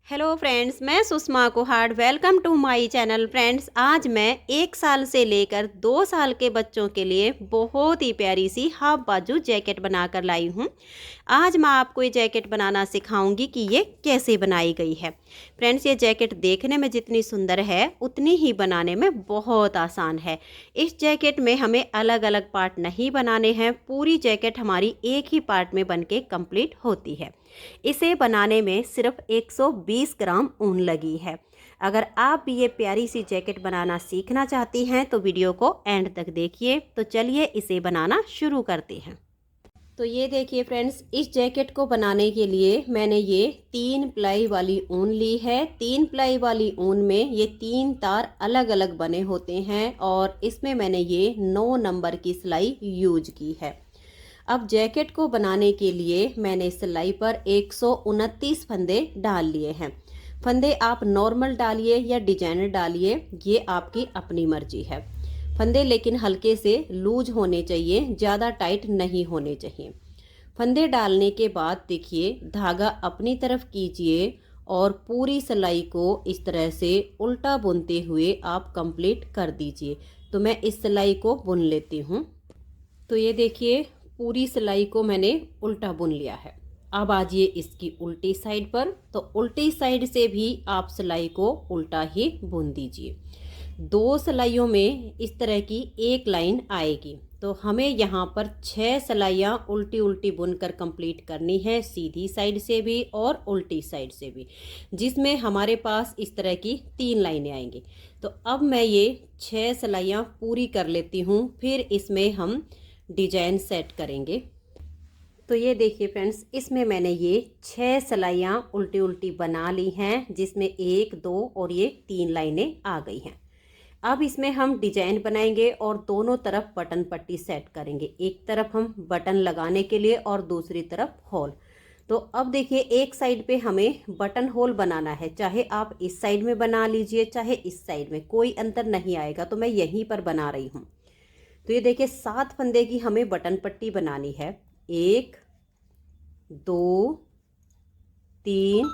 Hello friends, मैं Sushma Kuhad. Welcome to my channel. Friends, आज मैं 1 साल से लेकर 2 साल के बच्चों के लिए बहुत ही प्यारी सी हाफ बाजू जैकेट बनाकर लाई हूँ। आज मैं आपको ये जैकेट बनाना सिखाऊंगी कि ये कैसे बनाई गई है। फ्रेंड्स, ये जैकेट देखने में जितनी सुंदर है उतनी ही बनाने में बहुत आसान है। इस जैकेट में हमें अलग अलग पार्ट नहीं बनाने हैं, पूरी जैकेट हमारी एक ही पार्ट में बनके कंप्लीट होती है। इसे बनाने में सिर्फ 120 ग्राम ऊन लगी है। अगर आप भी ये प्यारी सी जैकेट बनाना सीखना चाहती हैं तो वीडियो को एंड तक देखिए। तो चलिए इसे बनाना शुरू करते हैं। तो ये देखिए फ्रेंड्स, इस जैकेट को बनाने के लिए मैंने ये 3 प्लाई वाली ऊन ली है। 3 प्लाई वाली ऊन में ये 3 तार अलग अलग बने होते हैं और इसमें मैंने ये 9 नंबर की सिलाई यूज की है। अब जैकेट को बनाने के लिए मैंने सिलाई पर 129 फंदे डाल लिए हैं। फंदे आप नॉर्मल डालिए या डिजाइनर डालिए, ये आपकी अपनी मर्जी है। फंदे लेकिन हल्के से लूज होने चाहिए, ज़्यादा टाइट नहीं होने चाहिए। फंदे डालने के बाद देखिए, धागा अपनी तरफ कीजिए और पूरी सिलाई को इस तरह से उल्टा बुनते हुए आप कंप्लीट कर दीजिए। तो मैं इस सिलाई को बुन लेती हूँ। तो ये देखिए, पूरी सिलाई को मैंने उल्टा बुन लिया है। अब आजिए इसकी उल्टी साइड पर। तो उल्टी साइड से भी आप सिलाई को उल्टा ही बुन दीजिए। 2 सिलाइयों में इस तरह की एक लाइन आएगी। तो हमें यहाँ पर 6 सिलाइयाँ उल्टी उल्टी बुनकर कंप्लीट करनी है, सीधी साइड से भी और उल्टी साइड से भी, जिसमें हमारे पास इस तरह की 3 लाइनें आएंगी। तो अब मैं ये 6 सिलाइयाँ पूरी कर लेती हूँ, फिर इसमें हम डिजाइन सेट करेंगे। तो ये देखिए फ्रेंड्स, इसमें मैंने ये 6 सिलाइयाँ उल्टी उल्टी बना ली हैं, जिसमें 1, 2 और ये 3 लाइनें आ गई हैं। अब इसमें हम डिजाइन बनाएंगे और दोनों तरफ बटन पट्टी सेट करेंगे। एक तरफ हम बटन लगाने के लिए और दूसरी तरफ होल। तो अब देखिए, एक साइड पे हमें बटन होल बनाना है। चाहे आप इस साइड में बना लीजिए, चाहे इस साइड में, कोई अंतर नहीं आएगा। तो मैं यहीं पर बना रही हूँ। तो ये देखिए, 7 फंदे की हमें बटन पट्टी बनानी है। 1, 2, 3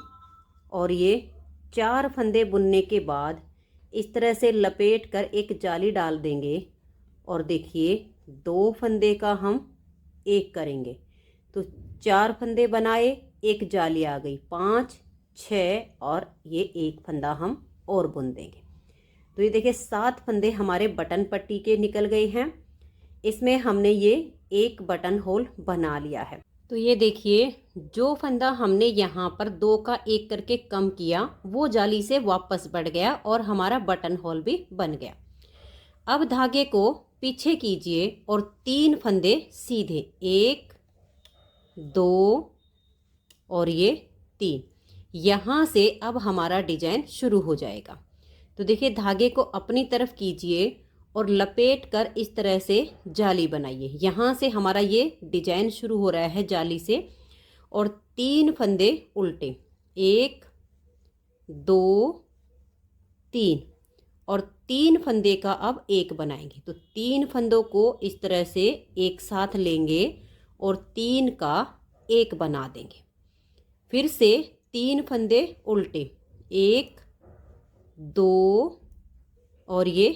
और ये 4 फंदे बुनने के बाद इस तरह से लपेट कर एक जाली डाल देंगे। और देखिए, 2 फंदे का हम एक करेंगे। तो 4 फंदे बनाए, एक जाली आ गई, 5, 6 और ये एक फंदा हम और बुन देंगे। तो ये देखिए, 7 फंदे हमारे बटन पट्टी के निकल गए हैं। इसमें हमने ये एक बटन होल बना लिया है। तो ये देखिए, जो फंदा हमने यहाँ पर 2 का 1 करके कम किया, वो जाली से वापस बढ़ गया और हमारा बटन होल भी बन गया। अब धागे को पीछे कीजिए और 3 फंदे सीधे, 1, 2 और ये 3। यहाँ से अब हमारा डिजाइन शुरू हो जाएगा। तो देखिए, धागे को अपनी तरफ कीजिए और लपेट कर इस तरह से जाली बनाइए। यहाँ से हमारा ये डिजाइन शुरू हो रहा है जाली से। और 3 फंदे उल्टे, 1, 2, 3 और 3 फंदे का अब एक बनाएंगे। तो 3 फंदों को इस तरह से एक साथ लेंगे और 3 का एक बना देंगे। फिर से 3 फंदे उल्टे, 1, 2 और ये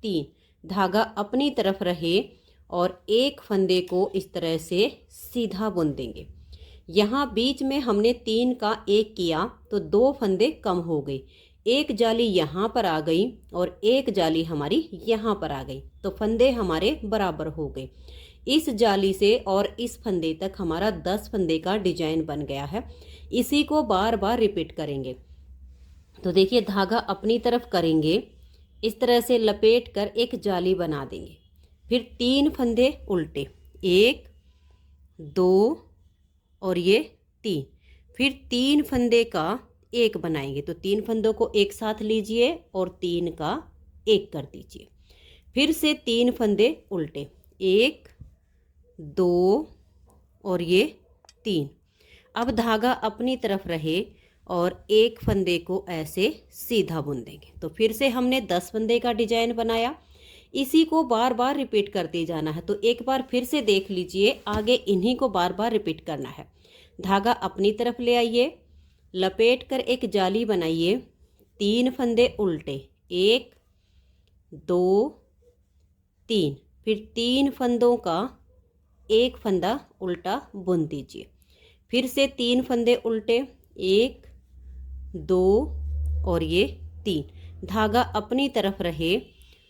3। धागा अपनी तरफ रहे और एक फंदे को इस तरह से सीधा बुन देंगे। यहाँ बीच में हमने 3 का एक किया तो 2 फंदे कम हो गए। एक जाली यहाँ पर आ गई और एक जाली हमारी यहाँ पर आ गई। तो फंदे हमारे बराबर हो गए। इस जाली से और इस फंदे तक हमारा 10 फंदे का डिजाइन बन गया है। इसी को बार बार रिपीट करेंगे। तो देखिए, धागा अपनी तरफ करेंगे, इस तरह से लपेट कर एक जाली बना देंगे। फिर 3 फंदे उल्टे, 1, 2 और ये 3। फिर 3 फंदे का एक बनाएंगे। तो 3 फंदों को एक साथ लीजिए और 3 का एक कर दीजिए। फिर से 3 फंदे उल्टे, 1, 2 और ये 3। अब धागा अपनी तरफ रहे और एक फंदे को ऐसे सीधा बुन देंगे। तो फिर से हमने 10 फंदे का डिजाइन बनाया। इसी को बार बार रिपीट करते जाना है। तो एक बार फिर से देख लीजिए, आगे इन्हीं को बार बार रिपीट करना है। धागा अपनी तरफ ले आइए, लपेट कर एक जाली बनाइए, 3 फंदे उल्टे, 1 2 3, फिर 3 फंदों का एक फंदा उल्टा बुन दीजिए। फिर से 3 फंदे उल्टे, 1 2 और ये 3। धागा अपनी तरफ रहे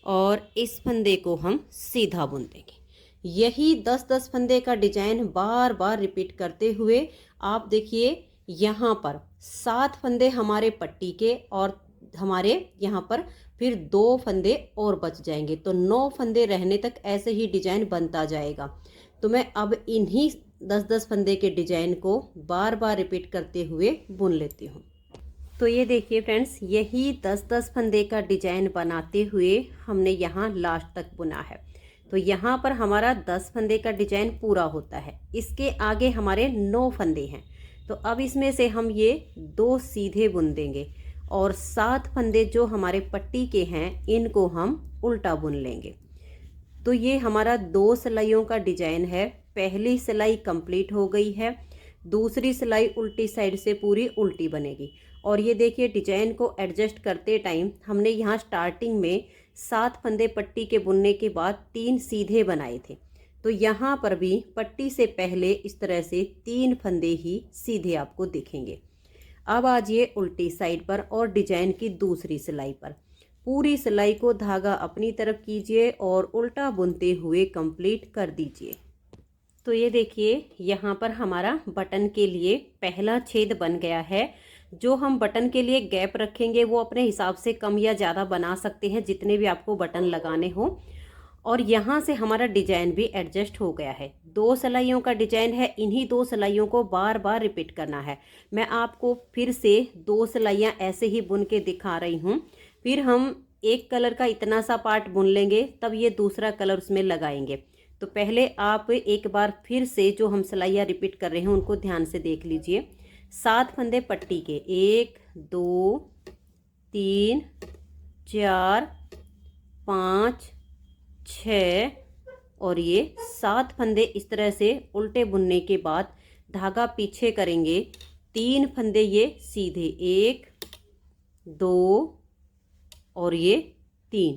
और इस फंदे को हम सीधा बुन देंगे। यही 10-10 फंदे का डिजाइन बार बार रिपीट करते हुए आप देखिए यहाँ पर 7 फंदे हमारे पट्टी के और हमारे यहाँ पर फिर 2 फंदे और बच जाएंगे, तो 9 फंदे रहने तक ऐसे ही डिजाइन बनता जाएगा। तो मैं अब इन्हीं 10-10 फंदे के डिजाइन को बार बार रिपीट करते हुए बुन लेती हूँ। तो ये देखिए फ्रेंड्स, यही 10-10 फंदे का डिजाइन बनाते हुए हमने यहाँ लास्ट तक बुना है। तो यहाँ पर हमारा 10 फंदे का डिजाइन पूरा होता है। इसके आगे हमारे 9 फंदे हैं, तो अब इसमें से हम ये 2 सीधे बुन देंगे और 7 फंदे जो हमारे पट्टी के हैं इनको हम उल्टा बुन लेंगे। तो ये हमारा 2 सिलाइयों का डिजाइन है। पहली सिलाई कंप्लीट हो गई है, दूसरी सिलाई उल्टी साइड से पूरी उल्टी बनेगी। और ये देखिए डिजाइन को एडजस्ट करते टाइम हमने यहाँ स्टार्टिंग में 7 फंदे पट्टी के बुनने के बाद 3 सीधे बनाए थे, तो यहाँ पर भी पट्टी से पहले इस तरह से 3 फंदे ही सीधे आपको दिखेंगे। अब आजिए उल्टी साइड पर और डिजाइन की दूसरी सिलाई पर। पूरी सिलाई को धागा अपनी तरफ कीजिए और उल्टा बुनते हुए कंप्लीट कर दीजिए। तो ये देखिए यहाँ पर हमारा बटन के लिए पहला छेद बन गया है। जो हम बटन के लिए गैप रखेंगे वो अपने हिसाब से कम या ज़्यादा बना सकते हैं, जितने भी आपको बटन लगाने हो। और यहाँ से हमारा डिजाइन भी एडजस्ट हो गया है। 2 सिलाइयों का डिजाइन है, इन्हीं 2 सिलाइयों को बार बार रिपीट करना है। मैं आपको फिर से 2 सिलाइयाँ ऐसे ही बुन के दिखा रही हूँ। फिर हम एक कलर का इतना सा पार्ट बुन लेंगे, तब ये दूसरा कलर उसमें लगाएंगे। तो पहले आप एक बार फिर से जो हम सिलाइयाँ रिपीट कर रहे हैं उनको ध्यान से देख लीजिए। 7 फंदे पट्टी के, 1 2 3 4 5 6 और ये 7 फंदे इस तरह से उल्टे बुनने के बाद धागा पीछे करेंगे। 3 फंदे ये सीधे, 1 2 और ये 3।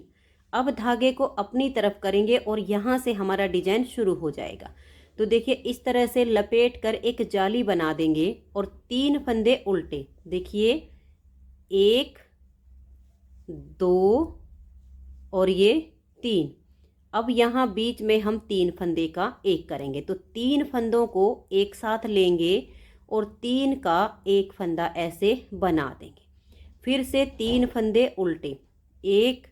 अब धागे को अपनी तरफ करेंगे और यहाँ से हमारा डिजाइन शुरू हो जाएगा। तो देखिए इस तरह से लपेट कर एक जाली बना देंगे और 3 फंदे उल्टे, देखिए 1 2 और ये 3। अब यहाँ बीच में हम 3 फंदे का एक करेंगे, तो 3 फंदों को एक साथ लेंगे और 3 का एक फंदा ऐसे बना देंगे। फिर से 3 फंदे उल्टे, 1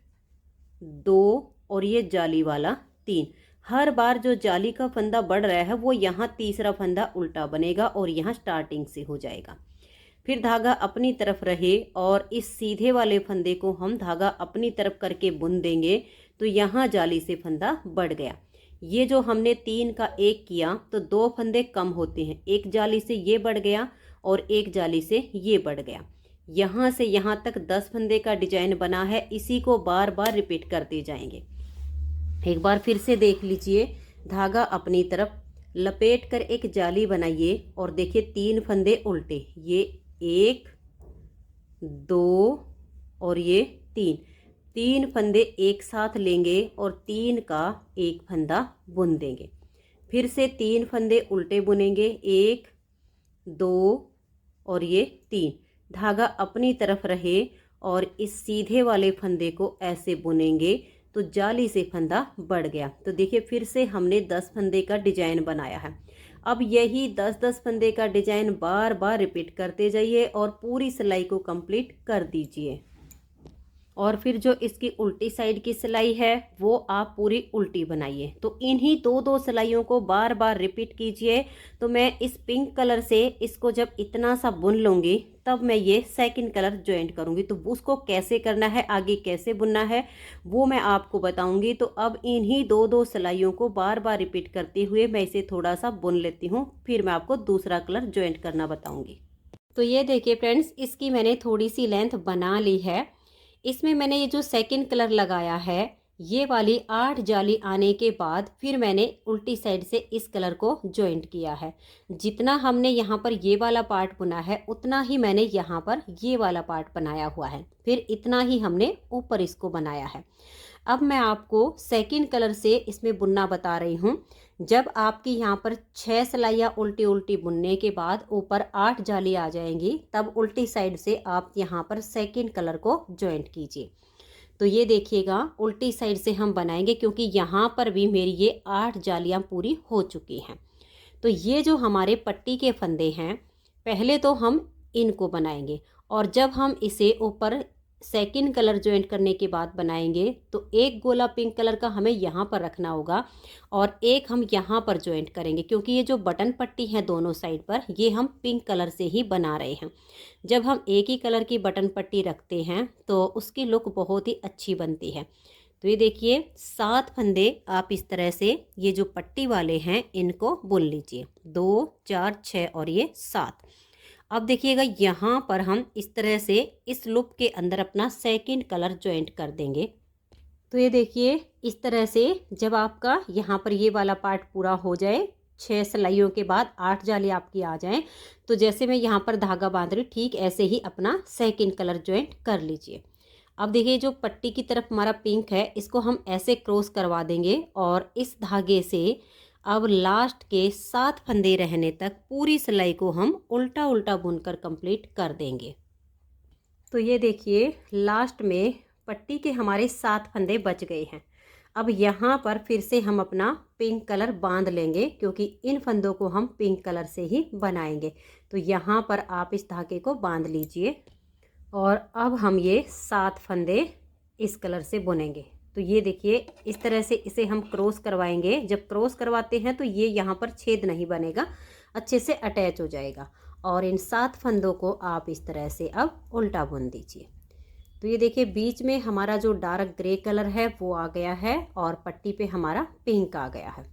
2 और ये जाली वाला 3। हर बार जो जाली का फंदा बढ़ रहा है वो यहाँ तीसरा फंदा उल्टा बनेगा और यहाँ स्टार्टिंग से हो जाएगा। फिर धागा अपनी तरफ रहे और इस सीधे वाले फंदे को हम धागा अपनी तरफ करके बुन देंगे, तो यहाँ जाली से फंदा बढ़ गया। ये जो हमने 3 का एक किया तो 2 फंदे कम होते हैं, एक जाली से ये बढ़ गया और एक जाली से ये बढ़ गया। यहाँ से यहाँ तक 10 फंदे का डिजाइन बना है। इसी को बार बार रिपीट करते जाएंगे। एक बार फिर से देख लीजिए, धागा अपनी तरफ लपेट कर एक जाली बनाइए और देखिए 3 फंदे उल्टे, ये 1 2 और ये 3 फंदे एक साथ लेंगे और 3 का एक फंदा बुन देंगे। फिर से 3 फंदे उल्टे बुनेंगे, 1 2 और ये 3। धागा अपनी तरफ रहे और इस सीधे वाले फंदे को ऐसे बुनेंगे तो जाली से फंदा बढ़ गया। तो देखिए फिर से हमने 10 फंदे का डिजाइन बनाया है। अब यही 10-10 फंदे का डिजाइन बार बार रिपीट करते जाइए और पूरी सिलाई को कंप्लीट कर दीजिए। और फिर जो इसकी उल्टी साइड की सिलाई है वो आप पूरी उल्टी बनाइए। तो इन्हीं 2-2 सिलाइयों को बार बार रिपीट कीजिए। तो मैं इस पिंक कलर से इसको जब इतना सा बुन लूँगी तब मैं ये सेकंड कलर ज्वाइंट करूँगी। तो उसको कैसे करना है, आगे कैसे बुनना है वो मैं आपको बताऊँगी। तो अब इन्हीं 2-2 सिलाइयों को बार बार रिपीट करते हुए मैं इसे थोड़ा सा बुन लेती हूँ, फिर मैं आपको दूसरा कलर ज्वाइंट करना बताऊँगी। तो ये देखिए फ्रेंड्स, इसकी मैंने थोड़ी सी लेंथ बना ली है। इसमें मैंने ये जो सेकंड कलर लगाया है ये वाली 8 जाली आने के बाद फिर मैंने उल्टी साइड से इस कलर को जॉइंट किया है। जितना हमने यहाँ पर ये वाला पार्ट बुना है उतना ही मैंने यहाँ पर ये वाला पार्ट बनाया हुआ है, फिर इतना ही हमने ऊपर इसको बनाया है। अब मैं आपको सेकंड कलर से इसमें बुनना बता रही हूँ। जब आपकी यहाँ पर 6 सिलाइयाँ उल्टी उल्टी बुनने के बाद ऊपर 8 जाली आ जाएंगी, तब उल्टी साइड से आप यहाँ पर सेकंड कलर को जॉइंट कीजिए। तो ये देखिएगा उल्टी साइड से हम बनाएंगे, क्योंकि यहाँ पर भी मेरी ये 8 जालियाँ पूरी हो चुकी हैं। तो ये जो हमारे पट्टी के फंदे हैं, पहले तो हम इनको बनाएंगे, और जब हम इसे ऊपर सेकंड कलर ज्वाइंट करने के बाद बनाएंगे तो एक गोला पिंक कलर का हमें यहाँ पर रखना होगा और एक हम यहाँ पर ज्वाइंट करेंगे, क्योंकि ये जो बटन पट्टी है दोनों साइड पर, ये हम पिंक कलर से ही बना रहे हैं। जब हम एक ही कलर की बटन पट्टी रखते हैं तो उसकी लुक बहुत ही अच्छी बनती है। तो ये देखिए 7 फंदे आप इस तरह से ये जो पट्टी वाले हैं इनको बुन लीजिए, 2 4 6 और ये 7। अब देखिएगा यहाँ पर हम इस तरह से इस लूप के अंदर अपना सेकंड कलर ज्वाइंट कर देंगे। तो ये देखिए इस तरह से जब आपका यहाँ पर ये वाला पार्ट पूरा हो जाए, 6 सिलाइयों के बाद 8 जाली आपकी आ जाएं, तो जैसे मैं यहाँ पर धागा बांध रही ठीक ऐसे ही अपना सेकंड कलर ज्वाइंट कर लीजिए। अब देखिए जो पट्टी की तरफ हमारा पिंक है इसको हम ऐसे क्रॉस करवा देंगे और इस धागे से अब लास्ट के 7 फंदे रहने तक पूरी सिलाई को हम उल्टा उल्टा बुनकर कंप्लीट कर देंगे। तो ये देखिए लास्ट में पट्टी के हमारे 7 फंदे बच गए हैं। अब यहाँ पर फिर से हम अपना पिंक कलर बांध लेंगे, क्योंकि इन फंदों को हम पिंक कलर से ही बनाएंगे। तो यहाँ पर आप इस धागे को बांध लीजिए और अब हम ये 7 फंदे इस कलर से बुनेंगे। तो ये देखिए इस तरह से इसे हम क्रॉस करवाएंगे। जब क्रॉस करवाते हैं तो ये यहाँ पर छेद नहीं बनेगा, अच्छे से अटैच हो जाएगा। और इन 7 फंदों को आप इस तरह से अब उल्टा बुन दीजिए। तो ये देखिए बीच में हमारा जो डार्क ग्रे कलर है वो आ गया है और पट्टी पे हमारा पिंक आ गया है।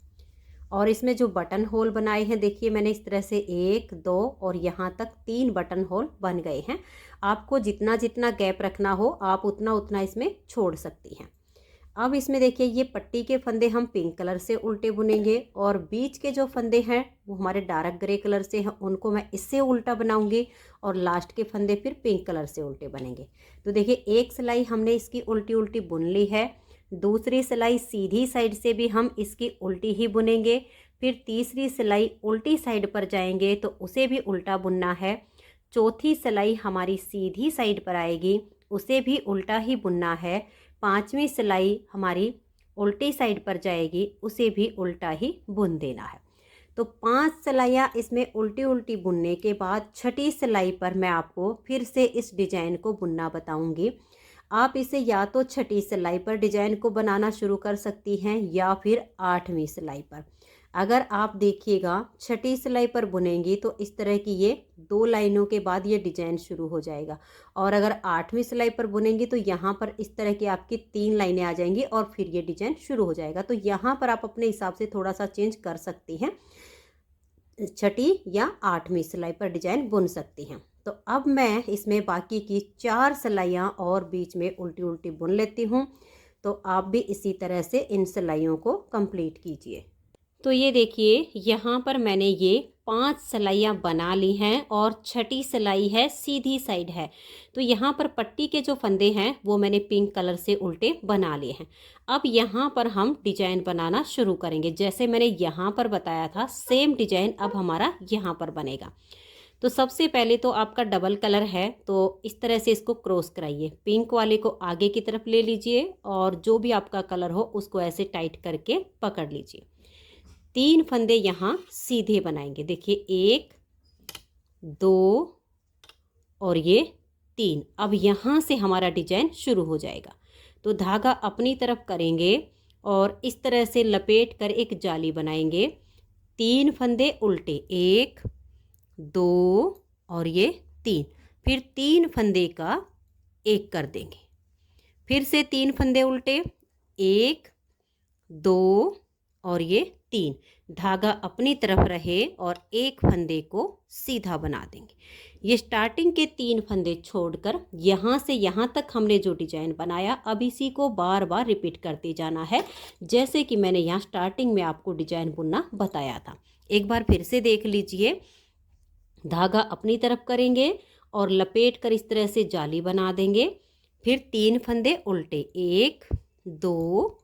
और इसमें जो बटन होल बनाए हैं देखिए मैंने इस तरह से 1 2 और यहाँ तक 3 बटन होल बन गए हैं। आपको जितना जितना गैप रखना हो आप उतना उतना इसमें छोड़ सकती हैं। अब इसमें देखिए ये पट्टी के फंदे हम पिंक कलर से उल्टे बुनेंगे और बीच के जो फंदे हैं वो हमारे डार्क ग्रे कलर से हैं, उनको मैं इससे उल्टा बनाऊंगी और लास्ट के फंदे फिर पिंक कलर से उल्टे बनेंगे। तो देखिए एक सिलाई हमने इसकी उल्टी उल्टी बुन ली है, दूसरी सिलाई सीधी साइड से भी हम इसकी उल्टी ही बुनेंगे, फिर तीसरी सिलाई उल्टी साइड पर जाएंगे तो उसे भी उल्टा बुनना है, चौथी सिलाई हमारी सीधी साइड पर आएगी उसे भी उल्टा ही बुनना है, पांचवी सिलाई हमारी उल्टी साइड पर जाएगी उसे भी उल्टा ही बुन देना है। तो 5 सिलाइयाँ इसमें उल्टी उल्टी बुनने के बाद छठी सिलाई पर मैं आपको फिर से इस डिजाइन को बुनना बताऊंगी। आप इसे या तो छठी सिलाई पर डिजाइन को बनाना शुरू कर सकती हैं या फिर 8वीं सिलाई पर। अगर आप देखिएगा छठी सिलाई पर बुनेंगी तो इस तरह की ये 2 लाइनों के बाद ये डिजाइन शुरू हो जाएगा, और अगर 8वीं सिलाई पर बुनेंगी तो यहाँ पर इस तरह की आपकी 3 लाइनें आ जाएंगी और फिर ये डिजाइन शुरू हो जाएगा। तो यहाँ पर आप अपने हिसाब से थोड़ा सा चेंज कर सकती हैं, छठी या 8वीं सिलाई पर डिजाइन बुन सकती हैं। तो अब मैं इसमें बाकी की 4 सिलाइयाँ और बीच में उल्टी उल्टी बुन लेती हूँ। तो आप भी इसी तरह से इन सिलाइयों को कंप्लीट कीजिए। तो ये देखिए यहाँ पर मैंने ये 5 सिलाइयाँ बना ली हैं और छठी सिलाई है सीधी साइड है। तो यहाँ पर पट्टी के जो फंदे हैं वो मैंने पिंक कलर से उल्टे बना लिए हैं। अब यहाँ पर हम डिजाइन बनाना शुरू करेंगे, जैसे मैंने यहाँ पर बताया था सेम डिजाइन अब हमारा यहाँ पर बनेगा। तो सबसे पहले तो आपका डबल कलर है तो इस तरह से इसको क्रॉस कराइए, पिंक वाले को आगे की तरफ ले लीजिए और जो भी आपका कलर हो उसको ऐसे टाइट करके पकड़ लीजिए। 3 फंदे यहाँ सीधे बनाएंगे, देखिए 1 2 और ये 3। अब यहाँ से हमारा डिजाइन शुरू हो जाएगा। तो धागा अपनी तरफ करेंगे और इस तरह से लपेट कर एक जाली बनाएंगे। 3 फंदे उल्टे, 1 2 और ये 3, फिर 3 फंदे का एक कर देंगे, फिर से 3 फंदे उल्टे, 1 2 और ये 3, धागा अपनी तरफ रहे और एक फंदे को सीधा बना देंगे। ये स्टार्टिंग के 3 फंदे छोड़कर यहाँ से यहाँ तक हमने जो डिजाइन बनाया, अब इसी को बार बार रिपीट करते जाना है, जैसे कि मैंने यहाँ स्टार्टिंग में आपको डिजाइन बुनना बताया था। एक बार फिर से देख लीजिए। धागा अपनी तरफ करेंगे और लपेट कर इस तरह से जाली बना देंगे। फिर 3 फंदे उल्टे, 1 2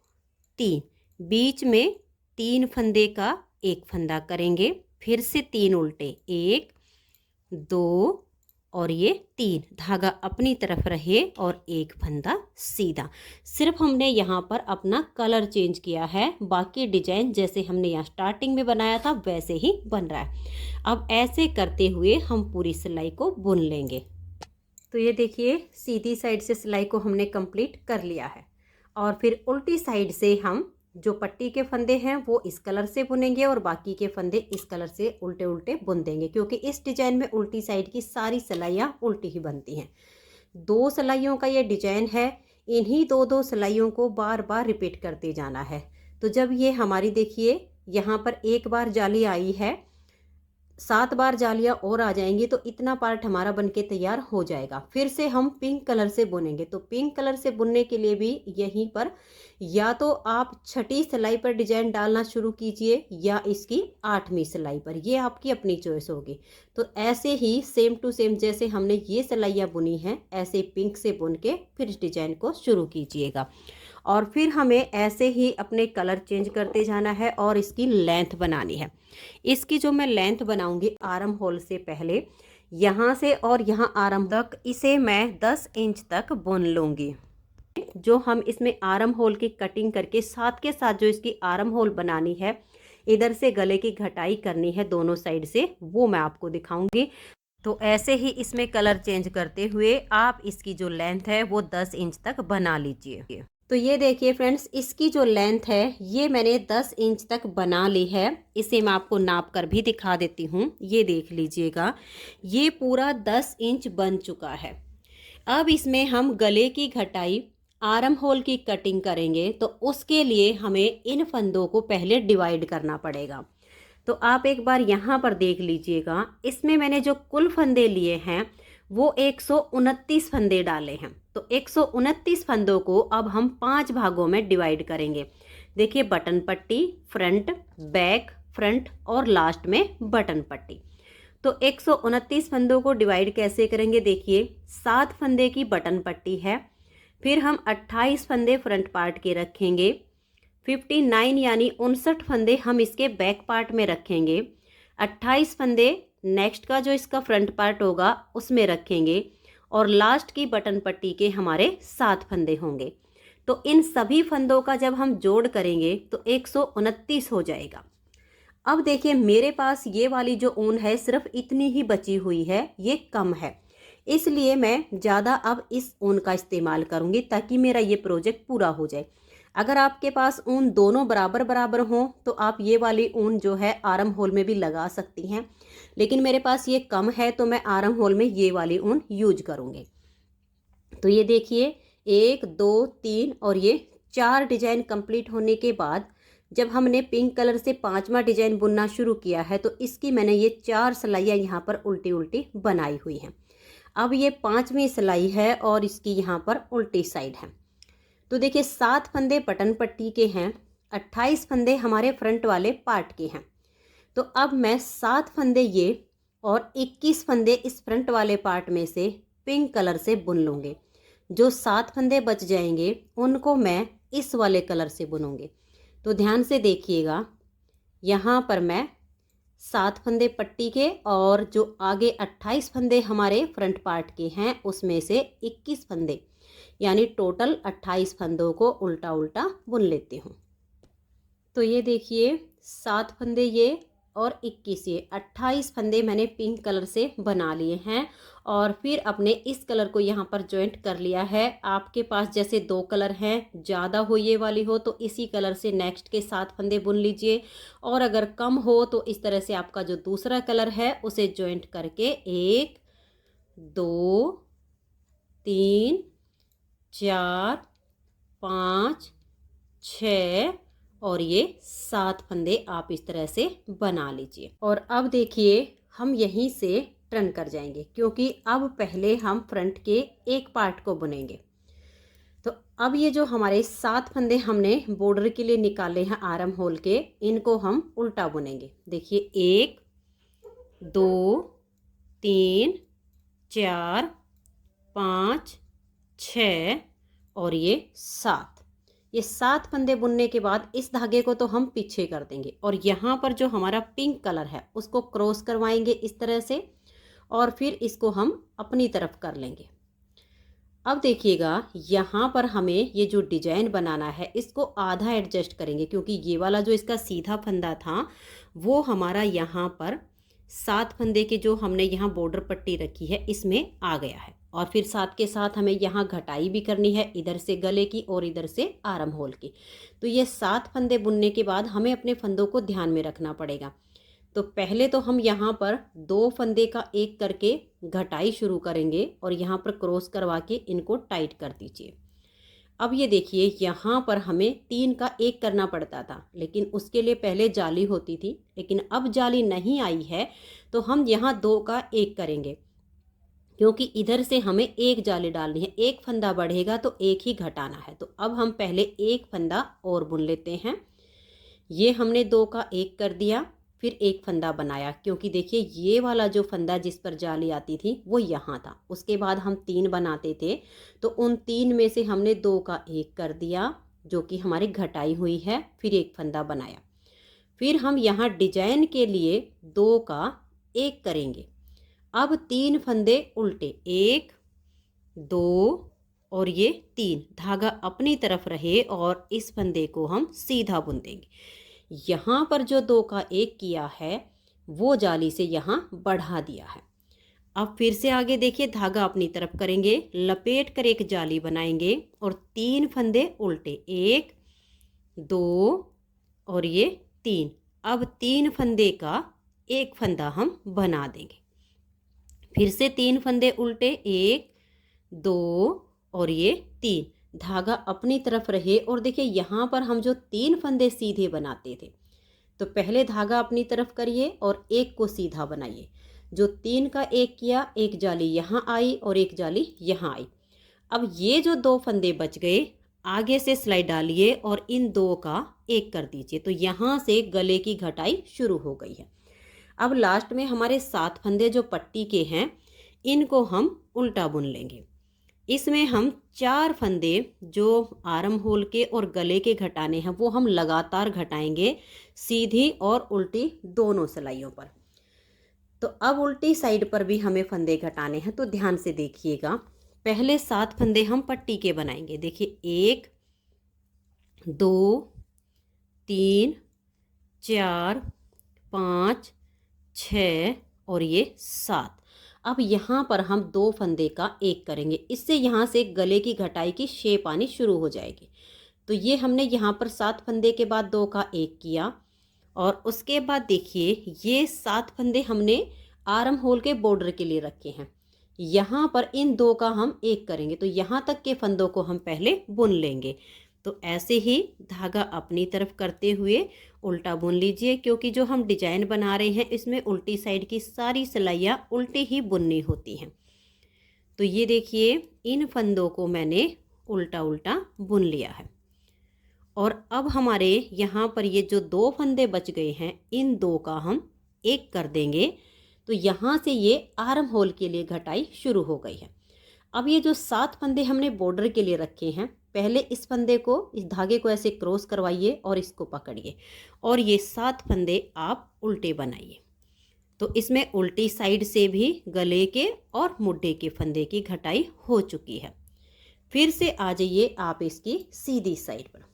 3, बीच में 3 फंदे का एक फंदा करेंगे। फिर से 3 उल्टे, 1 2 और ये 3, धागा अपनी तरफ रहे और एक फंदा सीधा। सिर्फ हमने यहाँ पर अपना कलर चेंज किया है, बाकी डिजाइन जैसे हमने यहाँ स्टार्टिंग में बनाया था वैसे ही बन रहा है। अब ऐसे करते हुए हम पूरी सिलाई को बुन लेंगे। तो ये देखिए, सीधी साइड से सिलाई को हमने कंप्लीट कर लिया है और फिर उल्टी साइड से हम जो पट्टी के फंदे हैं वो इस कलर से बुनेंगे और बाकी के फंदे इस कलर से उल्टे उल्टे बुन देंगे, क्योंकि इस डिजाइन में उल्टी साइड की सारी सिलाइयाँ उल्टी ही बनती हैं। 2 सिलाइयों का ये डिजाइन है, इन्हीं 2 सिलाइयों को बार बार रिपीट करते जाना है। तो जब ये हमारी देखिए यहाँ पर एक बार जाली आई है, 7 बार जालियाँ और आ जाएंगी तो इतना पार्ट हमारा बनके तैयार हो जाएगा। फिर से हम पिंक कलर से बुनेंगे। तो पिंक कलर से बुनने के लिए भी यहीं पर या तो आप 6ठी सिलाई पर डिजाइन डालना शुरू कीजिए या इसकी 8वीं सिलाई पर, ये आपकी अपनी चॉइस होगी। तो ऐसे ही सेम टू सेम जैसे हमने ये सिलाइयाँ बुनी हैं, ऐसे पिंक से बुन के फिर इस डिजाइन को शुरू कीजिएगा। और फिर हमें ऐसे ही अपने कलर चेंज करते जाना है और इसकी लेंथ बनानी है। इसकी जो मैं लेंथ बनाऊंगी आर्म होल से पहले, यहाँ से और यहाँ आर्म तक, इसे मैं 10 इंच तक बुन लूँगी। जो हम इसमें आर्म होल की कटिंग करके साथ के साथ जो इसकी आर्म होल बनानी है, इधर से गले की घटाई करनी है दोनों साइड से, वो मैं आपको दिखाऊंगी। तो ऐसे ही इसमें कलर चेंज करते हुए आप इसकी जो लेंथ है वो 10 इंच तक बना लीजिए। तो ये देखिए फ्रेंड्स, इसकी जो लेंथ है ये मैंने 10 इंच तक बना ली है। इसे मैं आपको नाप कर भी दिखा देती हूँ, ये देख लीजिएगा, ये पूरा 10 इंच बन चुका है। अब इसमें हम गले की घटाई, आर्म होल की कटिंग करेंगे, तो उसके लिए हमें इन फंदों को पहले डिवाइड करना पड़ेगा। तो आप एक बार यहाँ पर देख लीजिएगा, इसमें मैंने जो कुल फंदे लिए हैं वो 129 फंदे डाले हैं। तो 129 फंदों को अब हम 5 भागों में डिवाइड करेंगे। देखिए, बटन पट्टी, फ्रंट, बैक, फ्रंट और लास्ट में बटन पट्टी। तो 129 फंदों को डिवाइड कैसे करेंगे, देखिए 7 फंदे की बटन पट्टी है, फिर हम 28 फंदे फ्रंट पार्ट के रखेंगे, 59 यानी 59 फंदे हम इसके बैक पार्ट में रखेंगे, 28 फंदे नेक्स्ट का जो इसका फ्रंट पार्ट होगा उसमें रखेंगे और लास्ट की बटन पट्टी के हमारे 7 फंदे होंगे। तो इन सभी फंदों का जब हम जोड़ करेंगे तो 129 हो जाएगा। अब देखिए, मेरे पास ये वाली जो ऊन है सिर्फ इतनी ही बची हुई है, ये कम है, इसलिए मैं ज़्यादा अब इस ऊन का इस्तेमाल करूँगी ताकि मेरा ये प्रोजेक्ट पूरा हो जाए। अगर आपके पास ऊन दोनों बराबर बराबर हों तो आप ये वाली ऊन जो है आर्म होल में भी लगा सकती हैं, लेकिन मेरे पास ये कम है तो मैं आर्म होल में ये वाली ऊन यूज करूँगी। तो ये देखिए, 1 2 3 और ये 4 डिजाइन कंप्लीट होने के बाद जब हमने पिंक कलर से 5वां डिजाइन बुनना शुरू किया है तो इसकी मैंने ये 4 सिलाइयाँ यहाँ पर उल्टी उल्टी बनाई हुई हैं। अब ये 5वीं सिलाई है और इसकी यहाँ पर उल्टी साइड है। तो देखिए, 7 फंदे बटन पट्टी के हैं, 28 फंदे हमारे फ्रंट वाले पार्ट के हैं। तो अब मैं 7 फंदे ये और 21 फंदे इस फ्रंट वाले पार्ट में से पिंक कलर से बुन लूँगी। जो 7 फंदे बच जाएंगे उनको मैं इस वाले कलर से बुनूँगी। तो ध्यान से देखिएगा, यहाँ पर मैं 7 फंदे पट्टी के और जो आगे 28 फंदे हमारे फ्रंट पार्ट के हैं उसमें से 21 फंदे यानी टोटल 28 फंदों को उल्टा उल्टा बुन लेती हूँ। तो ये देखिए, 7 फंदे ये और 21 ये, 28 फंदे मैंने पिंक कलर से बना लिए हैं और फिर अपने इस कलर को यहाँ पर जॉइंट कर लिया है। आपके पास जैसे 2 कलर हैं, ज़्यादा हो ये वाली हो तो इसी कलर से नेक्स्ट के 7 फंदे बुन लीजिए, और अगर कम हो तो इस तरह से आपका जो दूसरा कलर है उसे जॉइंट करके 1 2 3 4 5 6 और ये 7 फंदे आप इस तरह से बना लीजिए। और अब देखिए हम यहीं से टर्न कर जाएंगे, क्योंकि अब पहले हम फ्रंट के एक पार्ट को बुनेंगे। तो अब ये जो हमारे 7 फंदे हमने बॉर्डर के लिए निकाले हैं आर्म होल के, इनको हम उल्टा बुनेंगे। देखिए 1 2 3 4 5 6 और ये 7। ये 7 फंदे बुनने के बाद इस धागे को तो हम पीछे कर देंगे और यहाँ पर जो हमारा पिंक कलर है उसको क्रॉस करवाएंगे इस तरह से, और फिर इसको हम अपनी तरफ कर लेंगे। अब देखिएगा यहाँ पर हमें ये जो डिजाइन बनाना है इसको आधा एडजस्ट करेंगे, क्योंकि ये वाला जो इसका सीधा फंदा था वो हमारा यहाँ पर 7 फंदे के जो हमने यहाँ बॉर्डर पट्टी रखी है इसमें आ गया है। और फिर साथ के साथ हमें यहाँ घटाई भी करनी है, इधर से गले की और इधर से आर्म होल की। तो ये 7 फंदे बुनने के बाद हमें अपने फंदों को ध्यान में रखना पड़ेगा। तो पहले तो हम यहाँ पर 2 फंदे का एक करके घटाई शुरू करेंगे और यहाँ पर क्रॉस करवा के इनको टाइट कर दीजिए। अब ये देखिए यहाँ पर हमें 3 का एक करना पड़ता था, लेकिन उसके लिए पहले जाली होती थी, लेकिन अब जाली नहीं आई है तो हम यहाँ 2 का एक करेंगे, क्योंकि इधर से हमें एक जाली डालनी है। एक फंदा बढ़ेगा तो एक ही घटाना है। तो अब हम पहले एक फंदा और बुन लेते हैं। ये हमने 2 का एक कर दिया, फिर एक फंदा बनाया, क्योंकि देखिए ये वाला जो फंदा जिस पर जाली आती थी वो यहाँ था। उसके बाद हम 3 बनाते थे, तो उन 3 में से हमने 2 का एक कर दिया जो कि हमारी घटाई हुई है, फिर एक फंदा बनाया। फिर हम यहाँ डिजाइन के लिए 2 का एक करेंगे। अब 3 फंदे उल्टे, 1 2 और ये 3, धागा अपनी तरफ रहे और इस फंदे को हम सीधा बुन देंगे। यहाँ पर जो 2 का एक किया है वो जाली से यहाँ बढ़ा दिया है। अब फिर से आगे देखिए धागा अपनी तरफ करेंगे, लपेट कर एक जाली बनाएंगे और 3 फंदे उल्टे, 1 2 और ये 3। अब 3 फंदे का एक फंदा हम बना देंगे। फिर से 3 फंदे उल्टे, 1 2 और ये 3, धागा अपनी तरफ रहे। और देखिए यहाँ पर हम जो 3 फंदे सीधे बनाते थे, तो पहले धागा अपनी तरफ करिए और एक को सीधा बनाइए। जो 3 का एक किया, एक जाली यहाँ आई और एक जाली यहाँ आई। अब ये जो 2 फंदे बच गए, आगे से सिलाई डालिए और इन 2 का एक कर दीजिए। तो यहाँ से गले की घटाई शुरू हो गई है। अब लास्ट में हमारे 7 फंदे जो पट्टी के हैं इनको हम उल्टा बुन लेंगे। इसमें हम 4 फंदे जो आर्म होल के और गले के घटाने हैं वो हम लगातार घटाएंगे, सीधी और उल्टी दोनों सिलाइयों पर। तो अब उल्टी साइड पर भी हमें फंदे घटाने हैं, तो ध्यान से देखिएगा। पहले 7 फंदे हम पट्टी के बनाएंगे। देखिए 1 2 3 4 5 6 और ये 7। अब यहाँ पर हम 2 फंदे का एक करेंगे, इससे यहाँ से गले की घटाई की शेप आनी शुरू हो जाएगी। तो ये हमने यहाँ पर 7 फंदे के बाद 2 का एक किया और उसके बाद देखिए ये 7 फंदे हमने आर्म होल के बॉर्डर के लिए रखे हैं। यहाँ पर इन 2 का हम एक करेंगे, तो यहाँ तक के फंदों को हम पहले बुन लेंगे। तो ऐसे ही धागा अपनी तरफ करते हुए उल्टा बुन लीजिए, क्योंकि जो हम डिजाइन बना रहे हैं इसमें उल्टी साइड की सारी सिलाइयाँ उल्टी ही बुननी होती हैं। तो ये देखिए इन फंदों को मैंने उल्टा उल्टा बुन लिया है। और अब हमारे यहाँ पर ये जो 2 फंदे बच गए हैं इन 2 का हम एक कर देंगे। तो यहाँ से ये आर्म होल के लिए घटाई शुरू हो गई है। अब ये जो 7 फंदे हमने बॉर्डर के लिए रखे हैं, पहले इस फंदे को, इस धागे को ऐसे क्रॉस करवाइए और इसको पकड़िए और ये 7 फंदे आप उल्टे बनाइए। तो इसमें उल्टी साइड से भी गले के और मुड्ढे के फंदे की घटाई हो चुकी है। फिर से आ जाइए आप इसकी सीधी साइड पर।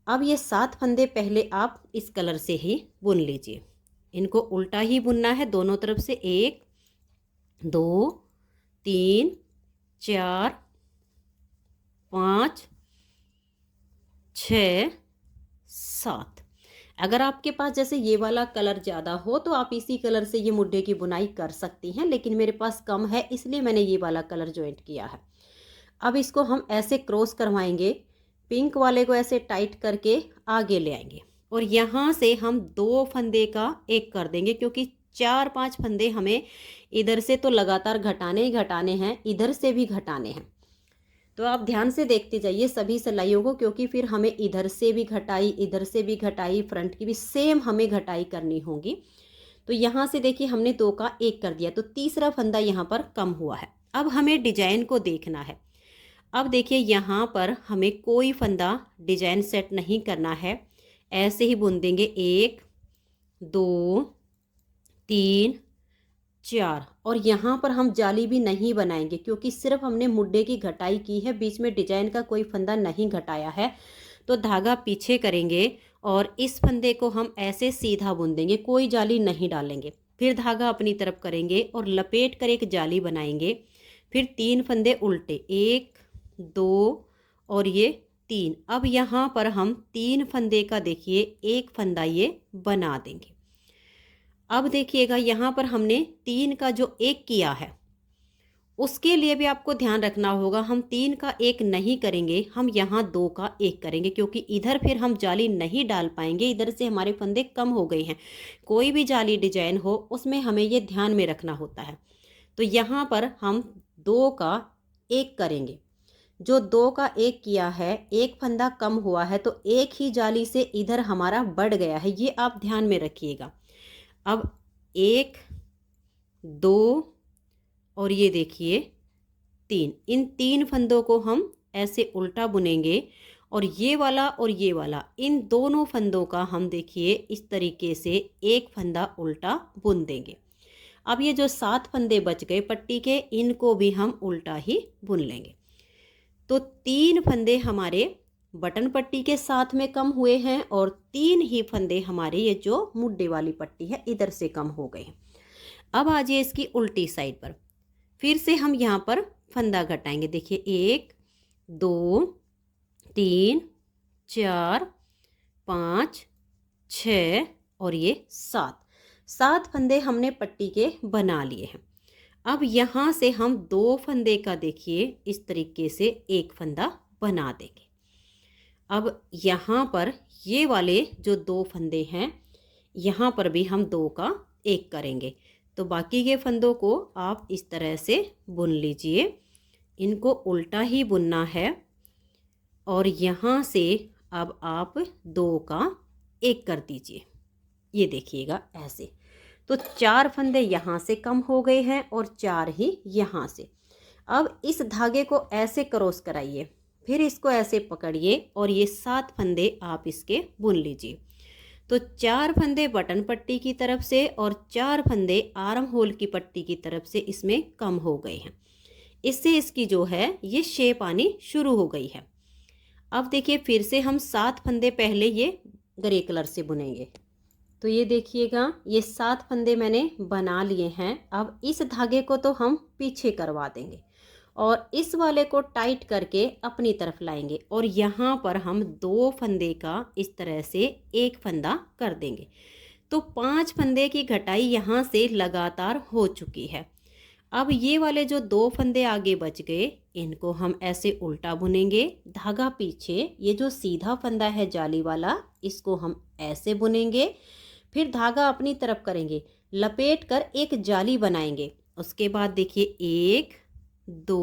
अब ये 7 फंदे पहले आप इस कलर से ही बुन लीजिए। इनको उल्टा ही बुनना है दोनों तरफ से। 1 2 3 4 5 6 7। अगर आपके पास जैसे ये वाला कलर ज़्यादा हो तो आप इसी कलर से ये मुड्ढे की बुनाई कर सकती हैं, लेकिन मेरे पास कम है इसलिए मैंने ये वाला कलर ज्वाइंट किया है। अब इसको हम ऐसे क्रॉस करवाएंगे पिंक वाले को ऐसे टाइट करके आगे ले आएंगे और यहाँ से हम 2 फंदे का एक कर देंगे, क्योंकि 4-5 फंदे हमें इधर से तो लगातार घटाने ही घटाने हैं, इधर से भी घटाने हैं। तो आप ध्यान से देखते जाइए सभी सिलाइयों को, क्योंकि फिर हमें इधर से भी घटाई, इधर से भी घटाई, फ्रंट की भी सेम हमें घटाई करनी होगी। तो यहाँ से देखिए हमने 2 का 1 कर दिया, तो तीसरा फंदा यहाँ पर कम हुआ है। अब हमें डिजाइन को देखना है। अब देखिए यहाँ पर हमें कोई फंदा डिजाइन सेट नहीं करना है, ऐसे ही बुन देंगे 1 2 3 4। और यहाँ पर हम जाली भी नहीं बनाएंगे, क्योंकि सिर्फ हमने मुड्डे की घटाई की है, बीच में डिजाइन का कोई फंदा नहीं घटाया है। तो धागा पीछे करेंगे और इस फंदे को हम ऐसे सीधा बुन देंगे, कोई जाली नहीं डालेंगे। फिर धागा अपनी तरफ करेंगे और लपेट कर एक जाली बनाएंगे। फिर 3 फंदे उल्टे, 1 2 और ये 3। अब यहाँ पर हम 3 फंदे का देखिए एक फंदा ये बना देंगे। अब देखिएगा यहाँ पर हमने 3 का जो 1 किया है, उसके लिए भी आपको ध्यान रखना होगा, हम 3 का 1 नहीं करेंगे, हम यहाँ 2 का 1 करेंगे, क्योंकि इधर फिर हम जाली नहीं डाल पाएंगे, इधर से हमारे फंदे कम हो गए हैं। कोई भी जाली डिजाइन हो उसमें हमें ये ध्यान में रखना होता है। तो यहाँ पर हम 2 का 1 करेंगे। जो 2 का 1 किया है, एक फंदा कम हुआ है, तो एक ही जाली से इधर हमारा बढ़ गया है, ये आप ध्यान में रखिएगा। अब 1 2 और ये देखिए 3, इन 3 फंदों को हम ऐसे उल्टा बुनेंगे और ये वाला और ये वाला, इन दोनों फंदों का हम देखिए इस तरीके से एक फंदा उल्टा बुन देंगे। अब ये जो 7 फंदे बच गए पट्टी के, इनको भी हम उल्टा ही बुन लेंगे। तो 3 फंदे हमारे बटन पट्टी के साथ में कम हुए हैं और 3 ही फंदे हमारे ये जो मुड्डे वाली पट्टी है इधर से कम हो गए हैं। अब आ जाइए इसकी उल्टी साइड पर, फिर से हम यहाँ पर फंदा घटाएंगे। देखिए 1 2 3 4 5 6 और ये 7 फंदे हमने पट्टी के बना लिए हैं। अब यहाँ से हम 2 फंदे का देखिए इस तरीके से एक फंदा बना देंगे। अब यहाँ पर ये वाले जो 2 फंदे हैं, यहाँ पर भी हम 2 का 1 करेंगे। तो बाकी के फंदों को आप इस तरह से बुन लीजिए, इनको उल्टा ही बुनना है। और यहाँ से अब आप 2 का 1 कर दीजिए, ये देखिएगा ऐसे। तो 4 फंदे यहाँ से कम हो गए हैं और 4 ही यहाँ से। अब इस धागे को ऐसे क्रॉस कराइए, फिर इसको ऐसे पकड़िए और ये 7 फंदे आप इसके बुन लीजिए। तो 4 फंदे बटन पट्टी की तरफ से और 4 फंदे आर्म होल की पट्टी की तरफ से इसमें कम हो गए हैं। इससे इसकी जो है ये शेप आनी शुरू हो गई है। अब देखिए फिर से हम 7 फंदे पहले ये ग्रे कलर से बुनेंगे। तो ये देखिएगा ये 7 फंदे मैंने बना लिए हैं। अब इस धागे को तो हम पीछे करवा देंगे और इस वाले को टाइट करके अपनी तरफ लाएंगे और यहाँ पर हम 2 फंदे का इस तरह से एक फंदा कर देंगे। तो 5 फंदे की घटाई यहाँ से लगातार हो चुकी है। अब ये वाले जो 2 फंदे आगे बच गए, इनको हम ऐसे उल्टा बुनेंगे, धागा पीछे। ये जो सीधा फंदा है जाली वाला, इसको हम ऐसे बुनेंगे, फिर धागा अपनी तरफ करेंगे, लपेट कर एक जाली बनाएंगे। उसके बाद देखिए 1 2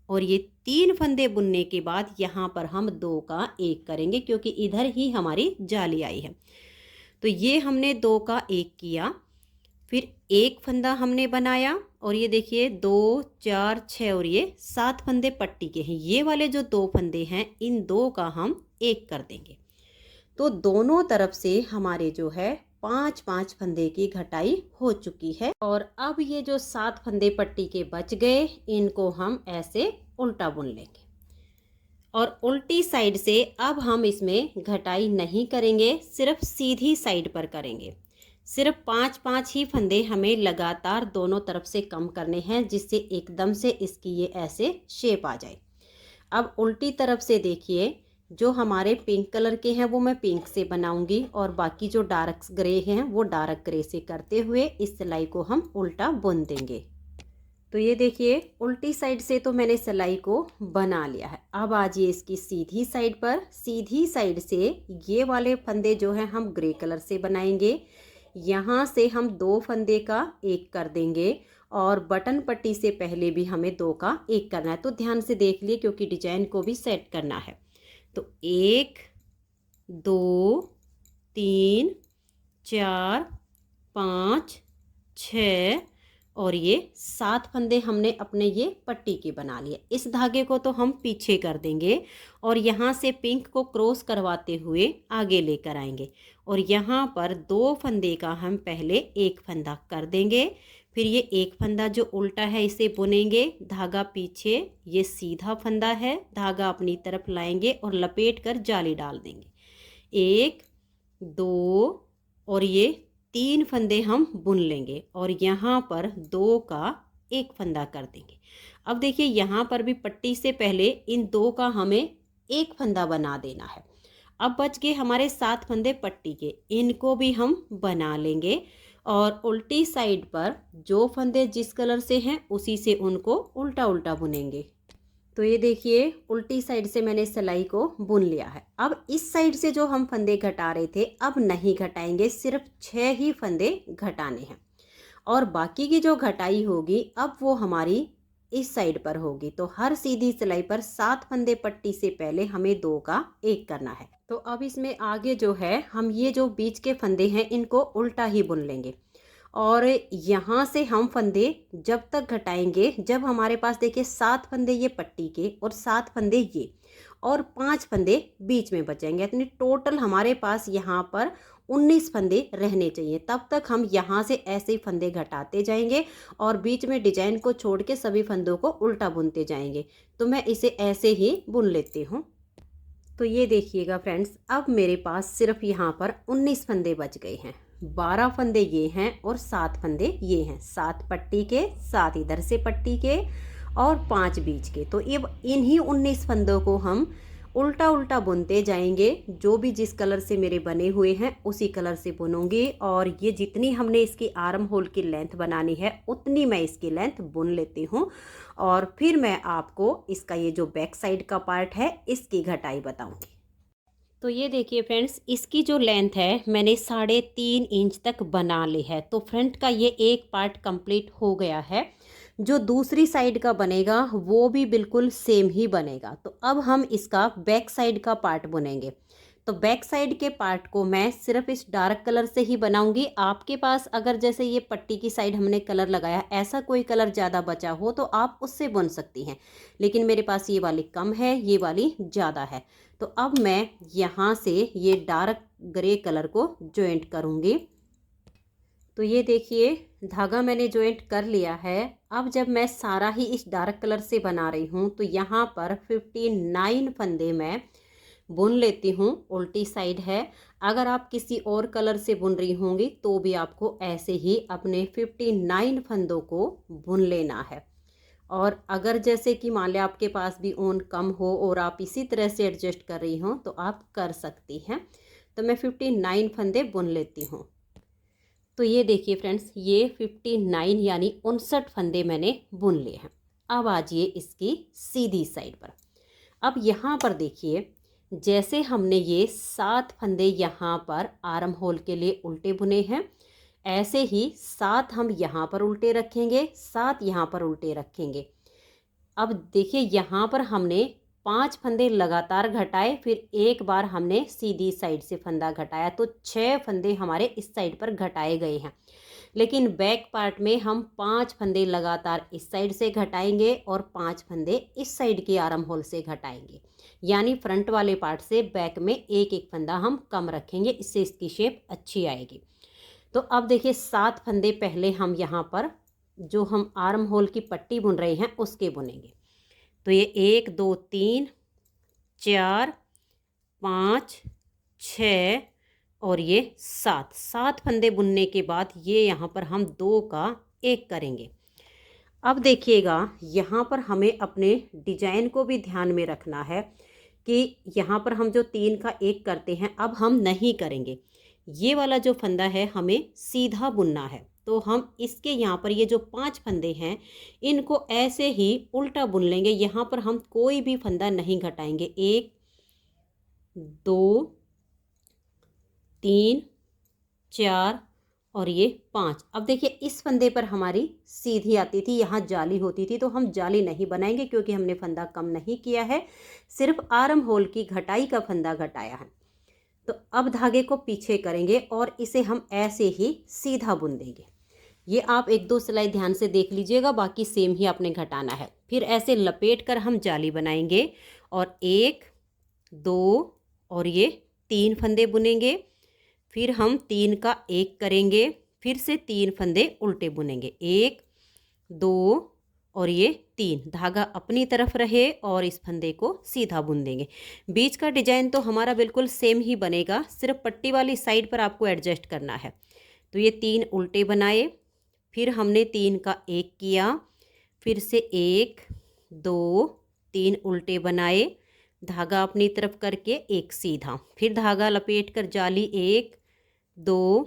और ये 3 फंदे बुनने के बाद यहाँ पर हम 2 का 1 करेंगे, क्योंकि इधर ही हमारी जाली आई है। तो ये हमने 2 का 1 किया, फिर एक फंदा हमने बनाया और ये देखिए 2 4 6 और ये 7 फंदे पट्टी के हैं। ये वाले जो 2 फंदे हैं, इन 2 का हम 1 कर देंगे। तो दोनों तरफ से हमारे जो है 5-5 फंदे की घटाई हो चुकी है। और अब ये जो 7 फंदे पट्टी के बच गए, इनको हम ऐसे उल्टा बुन लेंगे और उल्टी साइड से अब हम इसमें घटाई नहीं करेंगे, सिर्फ सीधी साइड पर करेंगे। सिर्फ 5-5 ही फंदे हमें लगातार दोनों तरफ से कम करने हैं, जिससे एकदम से इसकी ये ऐसे शेप आ जाए। अब उल्टी तरफ से देखिए, जो हमारे पिंक कलर के हैं वो मैं पिंक से बनाऊंगी और बाकी जो डार्क ग्रे हैं वो डार्क ग्रे से करते हुए इस सिलाई को हम उल्टा बुन देंगे। तो ये देखिए उल्टी साइड से तो मैंने सिलाई को बना लिया है। अब आज ये इसकी सीधी साइड पर, सीधी साइड से ये वाले फंदे जो हैं हम ग्रे कलर से बनाएंगे। यहाँ से हम 2 फंदे का एक कर देंगे और बटन पट्टी से पहले भी हमें 2 का एक करना है। तो ध्यान से देख लिए क्योंकि डिजाइन को भी सेट करना है। तो 1 2 3 4 5 6 और ये 7 फंदे हमने अपने ये पट्टी के बना लिए। इस धागे को तो हम पीछे कर देंगे और यहाँ से पिंक को क्रॉस करवाते हुए आगे लेकर आएंगे और यहाँ पर 2 फंदे का हम पहले एक फंदा कर देंगे। फिर ये एक फंदा जो उल्टा है इसे बुनेंगे, धागा पीछे, ये सीधा फंदा है, धागा अपनी तरफ लाएंगे और लपेट कर जाली डाल देंगे। 1 2 और ये 3 फंदे हम बुन लेंगे और यहाँ पर 2 का एक फंदा कर देंगे। अब देखिए यहाँ पर भी पट्टी से पहले इन 2 का हमें एक फंदा बना देना है। अब बच गए हमारे 7 फंदे पट्टी के, इनको भी हम बना लेंगे और उल्टी साइड पर जो फंदे जिस कलर से हैं उसी से उनको उल्टा उल्टा बुनेंगे। तो ये देखिए उल्टी साइड से मैंने सिलाई को बुन लिया है। अब इस साइड से जो हम फंदे घटा रहे थे अब नहीं घटाएंगे, सिर्फ 6 ही फंदे घटाने हैं और बाकी की जो घटाई होगी अब वो हमारी इस साइड पर होगी। तो हर सीधी सिलाई पर 7 फंदे पट्टी से पहले हमें 2 का एक करना है। तो अब इसमें आगे जो है हम ये जो बीच के फंदे हैं इनको उल्टा ही बुन लेंगे और यहाँ से हम फंदे जब तक घटाएंगे जब हमारे पास देखिए 7 फंदे ये पट्टी के और 7 फंदे ये और 5 फंदे बीच में बचेंगे। यानी टोटल हमारे पास यहाँ पर 19 फंदे रहने चाहिए। तब तक हम यहाँ से ऐसे ही फंदे घटाते जाएंगे और बीच में डिजाइन को छोड़ के सभी फंदों को उल्टा बुनते जाएंगे। तो मैं इसे ऐसे ही बुन लेती हूँ। तो ये देखिएगा फ्रेंड्स, अब मेरे पास सिर्फ यहाँ पर 19 फंदे बच गए हैं। 12 फंदे ये हैं और 7 फंदे ये हैं, 7 पट्टी के, 7 इधर से पट्टी के और 5 बीच के। तो ये इन्हीं 19 फंदों को हम उल्टा उल्टा बुनते जाएंगे। जो भी जिस कलर से मेरे बने हुए हैं उसी कलर से बुनूंगी और ये जितनी हमने इसकी आर्म होल की लेंथ बनानी है उतनी मैं इसकी लेंथ बुन लेती हूँ और फिर मैं आपको इसका ये जो बैक साइड का पार्ट है इसकी घटाई बताऊंगी। तो ये देखिए फ्रेंड्स, इसकी जो लेंथ है मैंने 3.5 इंच तक बना ली है। तो फ्रंट का ये एक पार्ट कंप्लीट हो गया है। जो दूसरी साइड का बनेगा वो भी बिल्कुल सेम ही बनेगा। तो अब हम इसका बैक साइड का पार्ट बुनेंगे। तो बैक साइड के पार्ट को मैं सिर्फ इस डार्क कलर से ही बनाऊंगी। आपके पास अगर जैसे ये पट्टी की साइड हमने कलर लगाया, ऐसा कोई कलर ज़्यादा बचा हो तो आप उससे बुन सकती हैं, लेकिन मेरे पास ये वाली कम है, ये वाली ज़्यादा है। तो अब मैं यहाँ से ये डार्क ग्रे कलर को जॉइंट करूँगी। तो ये देखिए धागा मैंने जॉइंट कर लिया है। अब जब मैं सारा ही इस डार्क कलर से बना रही हूँ तो यहाँ पर 59 फंदे मैं बुन लेती हूँ। उल्टी साइड है, अगर आप किसी और कलर से बुन रही होंगी तो भी आपको ऐसे ही अपने 59 फंदों को बुन लेना है। और अगर जैसे कि मान लिया आपके पास भी ऊन कम हो और आप इसी तरह से एडजस्ट कर रही हो तो आप कर सकती हैं। तो मैं 59 फंदे बुन लेती हूँ। तो ये देखिए फ्रेंड्स, ये 59 यानी 59 फंदे मैंने बुन लिए हैं। अब आजिए इसकी सीधी साइड पर। अब यहाँ पर देखिए जैसे हमने ये 7 फंदे यहाँ पर आर्म होल के लिए उल्टे बुने हैं, ऐसे ही 7 हम यहाँ पर उल्टे रखेंगे, 7 यहाँ पर उल्टे रखेंगे। अब देखिए यहाँ पर हमने 5 फंदे लगातार घटाए, फिर एक बार हमने सीधी साइड से फंदा घटाया, तो 6 फंदे हमारे इस साइड पर घटाए गए हैं। लेकिन बैक पार्ट में हम 5 फंदे लगातार इस साइड से घटाएंगे और 5 फंदे इस साइड की आर्म होल से घटाएंगे। यानी फ्रंट वाले पार्ट से बैक में एक एक फंदा हम कम रखेंगे, इससे इसकी शेप अच्छी आएगी। तो अब देखिए 7 फंदे पहले हम यहाँ पर जो हम आर्म होल की पट्टी बुन रहे हैं उसके बुनेंगे। तो ये 1 2 3 4 5 6 और ये 7 फंदे बुनने के बाद ये यहाँ पर हम 2 का एक करेंगे। अब देखिएगा यहाँ पर हमें अपने डिजाइन को भी ध्यान में रखना है कि यहाँ पर हम जो 3 का एक करते हैं अब हम नहीं करेंगे। ये वाला जो फंदा है हमें सीधा बुनना है। तो हम इसके यहाँ पर ये जो 5 फंदे हैं इनको ऐसे ही उल्टा बुन लेंगे। यहाँ पर हम कोई भी फंदा नहीं घटाएंगे। 1 2 3 4 और ये 5। अब देखिए इस फंदे पर हमारी सीधी आती थी, यहाँ जाली होती थी, तो हम जाली नहीं बनाएंगे क्योंकि हमने फंदा कम नहीं किया है, सिर्फ आर्म होल की घटाई का फंदा घटाया है। तो अब धागे को पीछे करेंगे और इसे हम ऐसे ही सीधा बुन देंगे। ये आप 1-2 सिलाई ध्यान से देख लीजिएगा, बाकी सेम ही आपने घटाना है। फिर ऐसे लपेट कर हम जाली बनाएंगे और 1 2 और ये 3 फंदे बुनेंगे। फिर हम 3 का 1 करेंगे, फिर से 3 फंदे उल्टे बुनेंगे, 1 2 और ये 3। धागा अपनी तरफ रहे और इस फंदे को सीधा बुन देंगे। बीच का डिजाइन तो हमारा बिल्कुल सेम ही बनेगा, सिर्फ पट्टी वाली साइड पर आपको एडजस्ट करना है। तो ये 3 उल्टे बनाए, फिर हमने 3 का 1 किया, फिर से 1 2 3 उल्टे बनाए, धागा अपनी तरफ करके 1 सीधा, फिर धागा लपेट कर जाली 1 2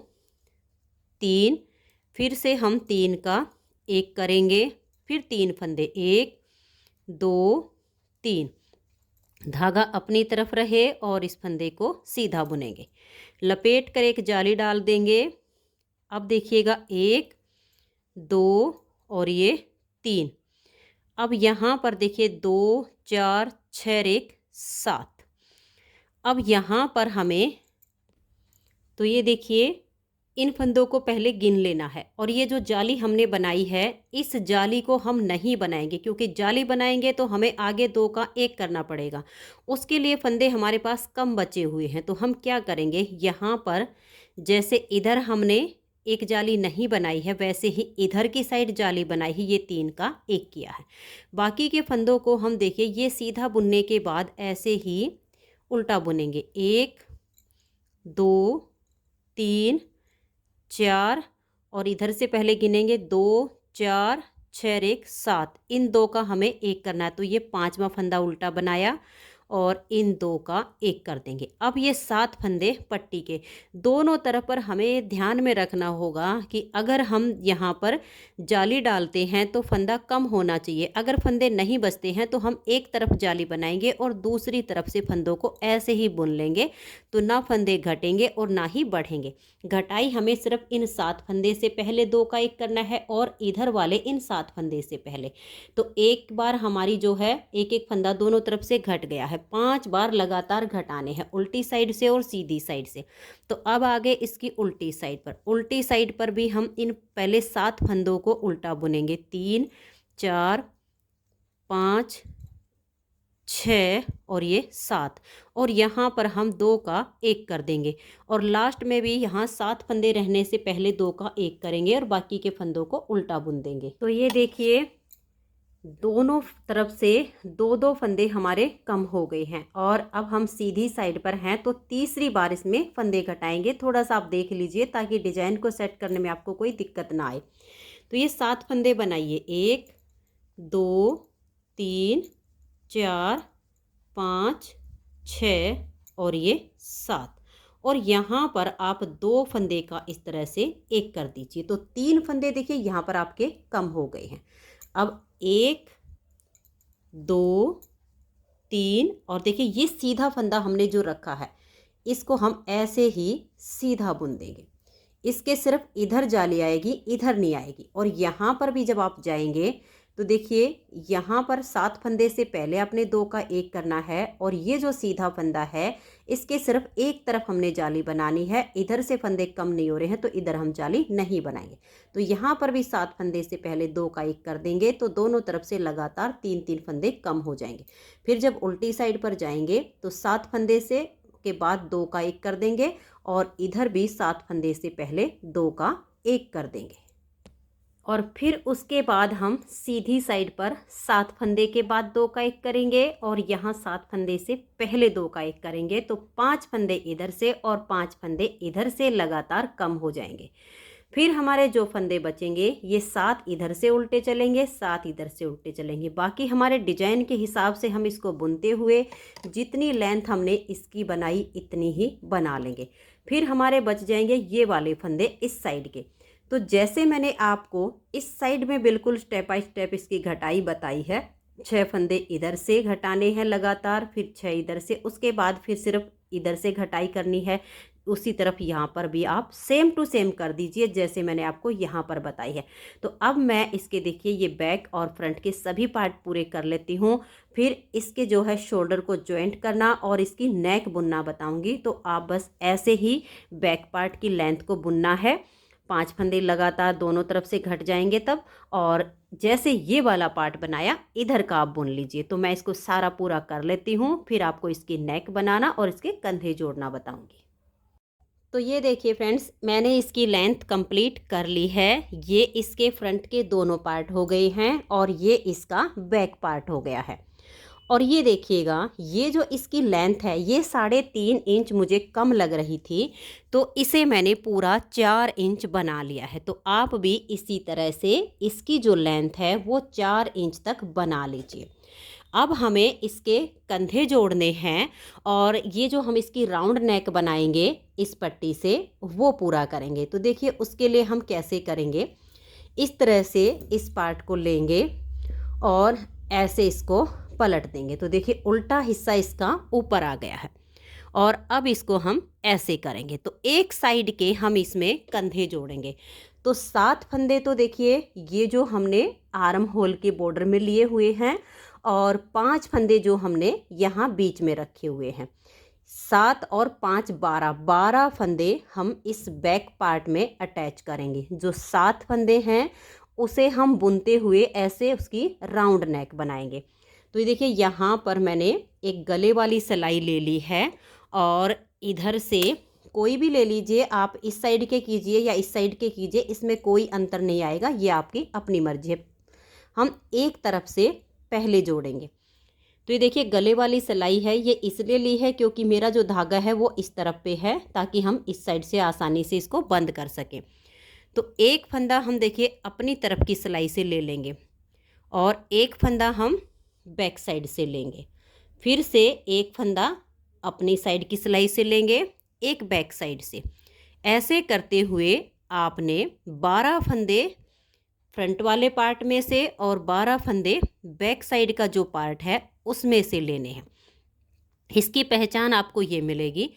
3, फिर से हम 3 का 1 करेंगे, फिर 3 फंदे 1 2 3, धागा अपनी तरफ रहे और इस फंदे को सीधा बुनेंगे। लपेट कर एक जाली डाल देंगे। अब देखिएगा 1 2 और ये 3। अब यहाँ पर देखिए 2 4 6 1 7। अब यहाँ पर हमें तो ये देखिए इन फंदों को पहले गिन लेना है, और ये जो जाली हमने बनाई है इस जाली को हम नहीं बनाएंगे क्योंकि जाली बनाएंगे तो हमें आगे 2 का 1 करना पड़ेगा। उसके लिए फंदे हमारे पास कम बचे हुए हैं, तो हम क्या करेंगे, यहाँ पर जैसे इधर हमने एक जाली नहीं बनाई है वैसे ही इधर की साइड जाली बनाई है, ये 3 का 1 किया है। बाकी के फंदों को हम देखिए ये सीधा बुनने के बाद ऐसे ही उल्टा बुनेंगे, 1 2 3 4 और इधर से पहले गिनेंगे 2 4 6 1 7। इन 2 का हमें 1 करना है, तो ये 5वां फंदा उल्टा बनाया और इन 2 का 1 कर देंगे। अब ये 7 फंदे पट्टी के दोनों तरफ पर हमें ध्यान में रखना होगा कि अगर हम यहाँ पर जाली डालते हैं तो फंदा कम होना चाहिए। अगर फंदे नहीं बचते हैं तो हम एक तरफ जाली बनाएंगे और दूसरी तरफ से फंदों को ऐसे ही बुन लेंगे, तो ना फंदे घटेंगे और ना ही बढ़ेंगे। घटाई हमें सिर्फ इन 7 फंदे से पहले 2 का 1 करना है और इधर वाले इन 7 फंदे से पहले। तो एक बार हमारी जो है एक एक फंदा दोनों तरफ से घट गया है, 5 बार लगातार घटाने हैं, उल्टी साइड से और सीधी साइड से। तो अब आगे इसकी उल्टी साइड पर, उल्टी साइड पर भी हम इन पहले 7 फंदों को उल्टा बुनेंगे, 3 4 5 6 और ये 7, और यहाँ पर हम 2 का 1 कर देंगे और लास्ट में भी यहाँ 7 फंदे रहने से पहले 2 का 1 करेंगे और बाकी के फंदों को उल्टा बुन देंगे। तो ये देखिए दोनों तरफ से 2-2 फंदे हमारे कम हो गए हैं और अब हम सीधी साइड पर हैं, तो तीसरी बार इसमें फंदे घटाएंगे। थोड़ा सा आप देख लीजिए ताकि डिजाइन को सेट करने में आपको कोई दिक्कत ना आए। तो ये 7 फंदे बनाइए, 1 2 3 4 5 6 और ये 7, और यहाँ पर आप 2 फंदे का इस तरह से 1 कर दीजिए। तो 3 फंदे देखिए यहाँ पर आपके कम हो गए हैं। अब 1 2 3 और देखिए ये सीधा फंदा हमने जो रखा है इसको हम ऐसे ही सीधा बुन देंगे। इसके सिर्फ इधर जाली आएगी, इधर नहीं आएगी। और यहाँ पर भी जब आप जाएंगे तो देखिए यहाँ पर 7 फंदे से पहले आपने 2 का 1 करना है, और ये जो सीधा फंदा है इसके सिर्फ एक तरफ हमने जाली बनानी है, इधर से फंदे कम नहीं हो रहे हैं तो इधर हम जाली नहीं बनाएंगे। तो यहाँ पर भी 7 फंदे से पहले 2 का 1 कर देंगे, तो दोनों तरफ से लगातार 3-3 फंदे कम हो जाएंगे। फिर जब उल्टी साइड पर जाएंगे तो 7 फंदे से के बाद 2 का 1 कर देंगे और इधर भी 7 फंदे से पहले 2 का 1 कर देंगे। और फिर उसके बाद हम सीधी साइड पर 7 फंदे के बाद 2 का 1 करेंगे और यहाँ 7 फंदे से पहले 2 का 1 करेंगे, तो 5 फंदे इधर से और 5 फंदे इधर से लगातार कम हो जाएंगे। फिर हमारे जो फंदे बचेंगे ये 7 इधर से उल्टे चलेंगे, 7 इधर से उल्टे चलेंगे। बाकी हमारे डिजाइन के हिसाब से हम इसको बुनते हुए जितनी लेंथ हमने इसकी बनाई इतनी ही बना लेंगे। फिर हमारे बच जाएंगे ये वाले फंदे इस साइड के। तो जैसे मैंने आपको इस साइड में बिल्कुल स्टेप बाय स्टेप इसकी घटाई बताई है, 6 फंदे इधर से घटाने हैं लगातार, फिर 6 इधर से, उसके बाद फिर सिर्फ इधर से घटाई करनी है। उसी तरफ यहाँ पर भी आप सेम टू सेम कर दीजिए जैसे मैंने आपको यहाँ पर बताई है। तो अब मैं इसके देखिए ये बैक और फ्रंट के सभी पार्ट पूरे कर लेती हूँ। फिर इसके जो है शोल्डर को जॉइंट करना और इसकी नेक बुनना बताऊँगी। तो आप बस ऐसे ही बैक पार्ट की लेंथ को बुनना है। 5 फंदे लगातार दोनों तरफ से घट जाएंगे तब, और जैसे ये वाला पार्ट बनाया इधर का आप बुन लीजिए। तो मैं इसको सारा पूरा कर लेती हूँ, फिर आपको इसकी नेक बनाना और इसके कंधे जोड़ना बताऊँगी। तो ये देखिए फ्रेंड्स, मैंने इसकी लेंथ कंप्लीट कर ली है। ये इसके फ्रंट के दोनों पार्ट हो गए हैं और ये इसका बैक पार्ट हो गया है। और ये देखिएगा, ये जो इसकी लेंथ है ये 3.5 इंच मुझे कम लग रही थी, तो इसे मैंने पूरा 4 इंच बना लिया है। तो आप भी इसी तरह से इसकी जो लेंथ है वो 4 इंच तक बना लीजिए। अब हमें इसके कंधे जोड़ने हैं और ये जो हम इसकी राउंड नेक बनाएंगे इस पट्टी से, वो पूरा करेंगे। तो देखिए उसके लिए हम कैसे करेंगे, इस तरह से इस पार्ट को लेंगे और ऐसे इसको पलट देंगे। तो देखिए उल्टा हिस्सा इसका ऊपर आ गया है और अब इसको हम ऐसे करेंगे। तो एक साइड के हम इसमें कंधे जोड़ेंगे। तो 7 फंदे तो देखिए ये जो हमने आर्म होल के बॉर्डर में लिए हुए हैं और 5 फंदे जो हमने यहाँ बीच में रखे हुए हैं। 7 और 5 12 फंदे हम इस बैक पार्ट में अटैच करेंगे। जो 7 फंदे हैं उसे हम बुनते हुए ऐसे उसकी राउंड नेक बनाएंगे। तो ये देखिए यहाँ पर मैंने एक गले वाली सिलाई ले ली है और इधर से कोई भी ले लीजिए, आप इस साइड के कीजिए या इस साइड के कीजिए, इसमें कोई अंतर नहीं आएगा, ये आपकी अपनी मर्जी है। हम एक तरफ से पहले जोड़ेंगे। तो ये देखिए गले वाली सिलाई है, ये इसलिए ली है क्योंकि मेरा जो धागा है वो इस तरफ पे है, ताकि हम इस साइड से आसानी से इसको बंद कर सकें। तो एक फंदा हम देखिए अपनी तरफ की सिलाई से ले लेंगे और एक फंदा हम बैक साइड से लेंगे। फिर से एक फंदा अपनी साइड की सिलाई से लेंगे, एक बैक साइड से। ऐसे करते हुए आपने 12 फंदे फ्रंट वाले पार्ट में से और 12 फंदे बैक साइड का जो पार्ट है उसमें से लेने हैं। इसकी पहचान आपको ये मिलेगी,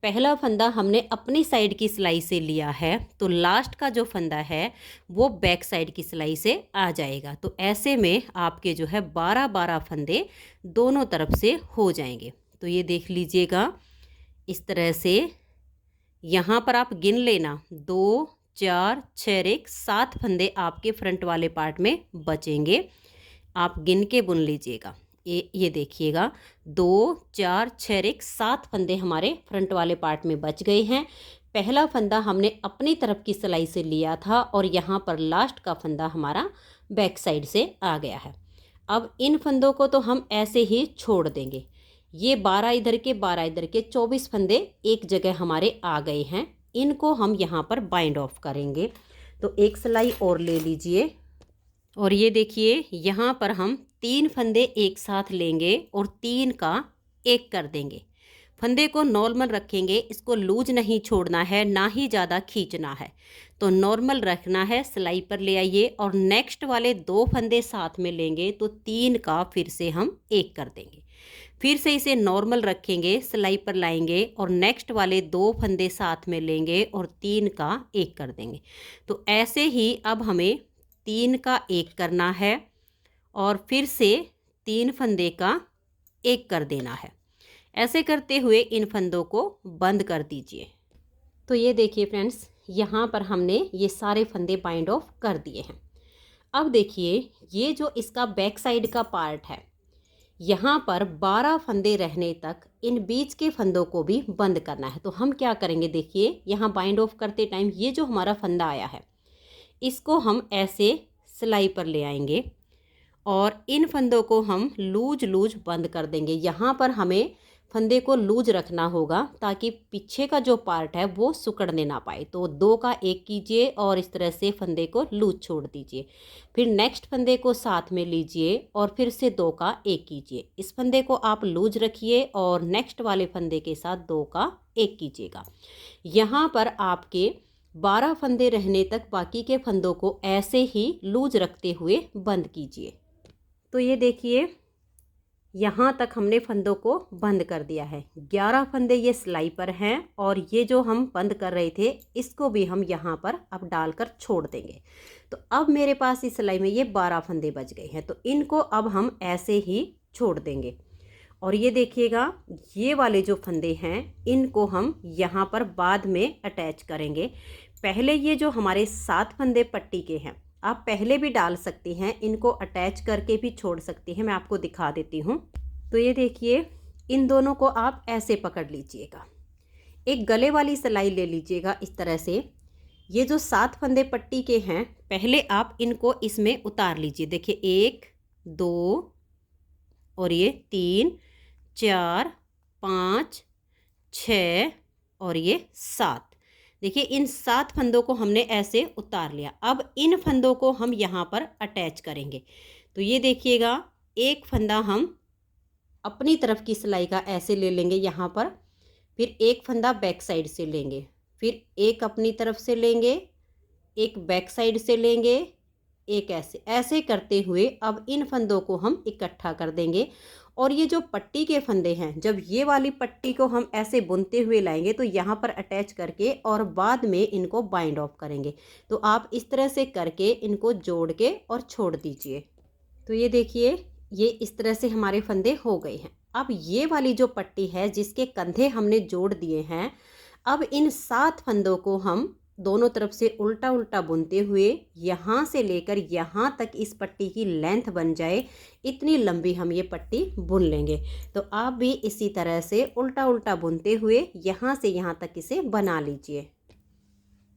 पहला फंदा हमने अपनी साइड की सिलाई से लिया है, तो लास्ट का जो फंदा है वो बैक साइड की सिलाई से आ जाएगा। तो ऐसे में आपके जो है 12 फंदे दोनों तरफ से हो जाएंगे। तो ये देख लीजिएगा इस तरह से, यहाँ पर आप गिन लेना, 2 4 6 7 फंदे आपके फ्रंट वाले पार्ट में बचेंगे। आप गिन के बुन लीजिएगा। ये देखिएगा 2 4 6 7 फंदे हमारे फ्रंट वाले पार्ट में बच गए हैं। पहला फंदा हमने अपनी तरफ की सिलाई से लिया था और यहाँ पर लास्ट का फंदा हमारा बैक साइड से आ गया है। अब इन फंदों को तो हम ऐसे ही छोड़ देंगे। ये 12 इधर के 12 इधर के 24 फंदे एक जगह हमारे आ गए हैं। इनको हम यहाँ पर बाइंड ऑफ करेंगे। तो एक सिलाई और ले लीजिए और ये देखिए यहाँ पर हम 3 फंदे एक साथ लेंगे और 3 का 1 कर देंगे। फंदे को नॉर्मल रखेंगे, इसको लूज नहीं छोड़ना है, ना ही ज़्यादा खींचना है। तो नॉर्मल रखना है, सिलाई पर ले आइए और नेक्स्ट वाले 2 फंदे साथ में लेंगे तो 3 का फिर से हम 1 कर देंगे। फिर से इसे नॉर्मल रखेंगे, सिलाई पर लाएंगे और नेक्स्ट वाले 2 फंदे साथ में लेंगे और 3 का 1 कर देंगे। तो ऐसे ही अब हमें 3 का 1 करना है और फिर से 3 फंदे का 1 कर देना है। ऐसे करते हुए इन फंदों को बंद कर दीजिए। तो ये देखिए फ्रेंड्स, यहाँ पर हमने ये सारे फंदे बाइंड ऑफ कर दिए हैं। अब देखिए ये जो इसका बैक साइड का पार्ट है, यहाँ पर 12 फंदे रहने तक इन बीच के फंदों को भी बंद करना है। तो हम क्या करेंगे, देखिए यहाँ बाइंड ऑफ करते टाइम ये जो हमारा फंदा आया है इसको हम ऐसे सिलाई पर ले आएंगे और इन फंदों को हम लूज बंद कर देंगे। यहाँ पर हमें फंदे को लूज रखना होगा ताकि पीछे का जो पार्ट है वो सिकुड़ने ना पाए। तो 2 का 1 कीजिए और इस तरह से फंदे को लूज छोड़ दीजिए। फिर नेक्स्ट फंदे को साथ में लीजिए और फिर से 2 का 1 कीजिए। इस फंदे को आप लूज रखिए और नेक्स्ट वाले फंदे के साथ 2 का 1 कीजिएगा। यहाँ पर आपके 12 फंदे रहने तक बाकी के फंदों को ऐसे ही लूज रखते हुए बंद कीजिए। तो ये देखिए यहाँ तक हमने फंदों को बंद कर दिया है। 11 फंदे ये सिलाई पर हैं और ये जो हम बंद कर रहे थे इसको भी हम यहाँ पर अब डालकर छोड़ देंगे। तो अब मेरे पास इस सिलाई में ये 12 फंदे बच गए हैं, तो इनको अब हम ऐसे ही छोड़ देंगे। और ये देखिएगा ये वाले जो फंदे हैं इनको हम यहाँ पर बाद में अटैच करेंगे। पहले ये जो हमारे 7 फंदे पट्टी के हैं आप पहले भी डाल सकती हैं, इनको अटैच करके भी छोड़ सकती हैं। मैं आपको दिखा देती हूँ। तो ये देखिए इन दोनों को आप ऐसे पकड़ लीजिएगा, एक गले वाली सिलाई ले लीजिएगा इस तरह से। ये जो 7 फंदे पट्टी के हैं पहले आप इनको इसमें उतार लीजिए। देखिए 1 2 और ये 3 4 5 6 और ये 7। देखिए इन 7 फंदों को हमने ऐसे उतार लिया। अब इन फंदों को हम यहाँ पर अटैच करेंगे। तो ये देखिएगा एक फंदा हम अपनी तरफ की सिलाई का ऐसे ले लेंगे यहाँ पर, फिर एक फंदा बैक साइड से लेंगे, फिर एक अपनी तरफ से लेंगे, एक बैक साइड से लेंगे, एक ऐसे ऐसे करते हुए अब इन फंदों को हम इकट्ठा कर देंगे। और ये जो पट्टी के फंदे हैं जब ये वाली पट्टी को हम ऐसे बुनते हुए लाएंगे तो यहाँ पर अटैच करके और बाद में इनको बाइंड ऑफ करेंगे। तो आप इस तरह से करके इनको जोड़ के और छोड़ दीजिए। तो ये देखिए ये इस तरह से हमारे फंदे हो गए हैं। अब ये वाली जो पट्टी है जिसके कंधे हमने जोड़ दिए हैं, अब इन 7 फंदों को हम दोनों तरफ से उल्टा उल्टा बुनते हुए यहाँ से लेकर यहाँ तक इस पट्टी की लेंथ बन जाए इतनी लंबी हम ये पट्टी बुन लेंगे। तो आप भी इसी तरह से उल्टा उल्टा बुनते हुए यहाँ से यहाँ तक इसे बना लीजिए।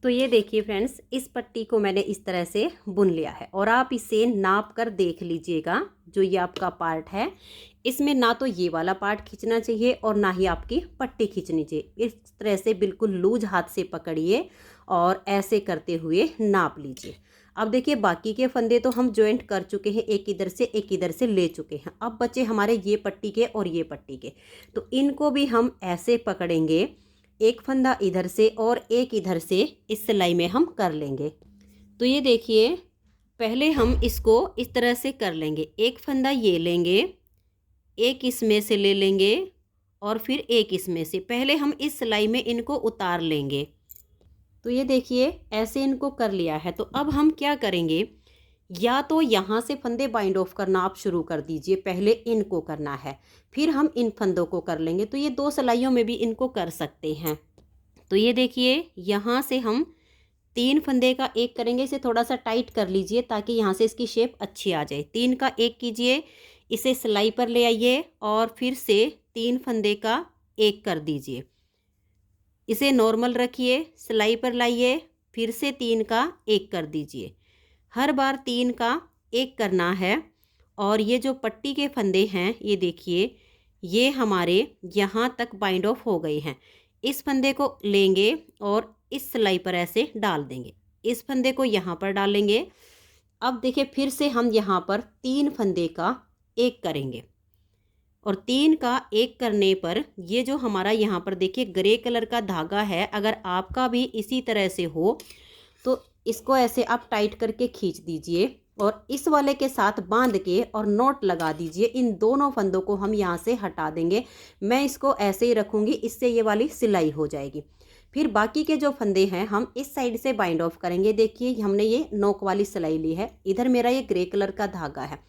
तो ये देखिए फ्रेंड्स इस पट्टी को मैंने इस तरह से बुन लिया है और आप इसे नाप कर देख लीजिएगा। जो ये आपका पार्ट है इसमें ना तो ये वाला पार्ट खींचना चाहिए और ना ही आपकी पट्टी खींचनी चाहिए। इस तरह से बिल्कुल लूज हाथ से पकड़िए और ऐसे करते हुए नाप लीजिए। अब देखिए बाकी के फंदे तो हम जॉइंट कर चुके हैं, एक इधर से ले चुके हैं। अब बचे हमारे ये पट्टी के और ये पट्टी के, तो इनको भी हम ऐसे पकड़ेंगे, एक फंदा इधर से और एक इधर से इस सिलाई में हम कर लेंगे। तो ये देखिए पहले हम इसको इस तरह से कर लेंगे, एक फंदा ये लेंगे, एक इसमें से ले लेंगे और फिर एक इसमें से। पहले हम इस सिलाई में इनको उतार लेंगे। तो ये देखिए ऐसे इनको कर लिया है। तो अब हम क्या करेंगे, या तो यहाँ से फंदे बाइंड ऑफ करना आप शुरू कर दीजिए, पहले इनको करना है फिर हम इन फंदों को कर लेंगे। तो ये 2 सिलाइयों में भी इनको कर सकते हैं। तो ये देखिए यहाँ से हम 3 फंदे का एक करेंगे, इसे थोड़ा सा टाइट कर लीजिए ताकि यहाँ से इसकी शेप अच्छी आ जाए। 3 का एक कीजिए, इसे सिलाई पर ले आइए और फिर से 3 फंदे का एक कर दीजिए, इसे नॉर्मल रखिए, सिलाई पर लाइए, फिर से 3 का एक कर दीजिए। हर बार 3 का एक करना है। और ये जो पट्टी के फंदे हैं ये देखिए ये हमारे यहाँ तक बाइंड ऑफ हो गए हैं। इस फंदे को लेंगे और इस सिलाई पर ऐसे डाल देंगे, इस फंदे को यहाँ पर डालेंगे। अब देखिए फिर से हम यहाँ पर 3 फंदे का एक करेंगे और 3 का एक करने पर ये जो हमारा यहाँ पर देखिए ग्रे कलर का धागा है, अगर आपका भी इसी तरह से हो तो इसको ऐसे आप टाइट करके खींच दीजिए और इस वाले के साथ बांध के और नॉट लगा दीजिए। इन दोनों फंदों को हम यहाँ से हटा देंगे। मैं इसको ऐसे ही रखूँगी, इससे ये वाली सिलाई हो जाएगी। फिर बाकी के जो फंदे हैं हम इस साइड से बाइंड ऑफ करेंगे। देखिए हमने ये नोक वाली सिलाई ली है, इधर मेरा ये ग्रे कलर का धागा है,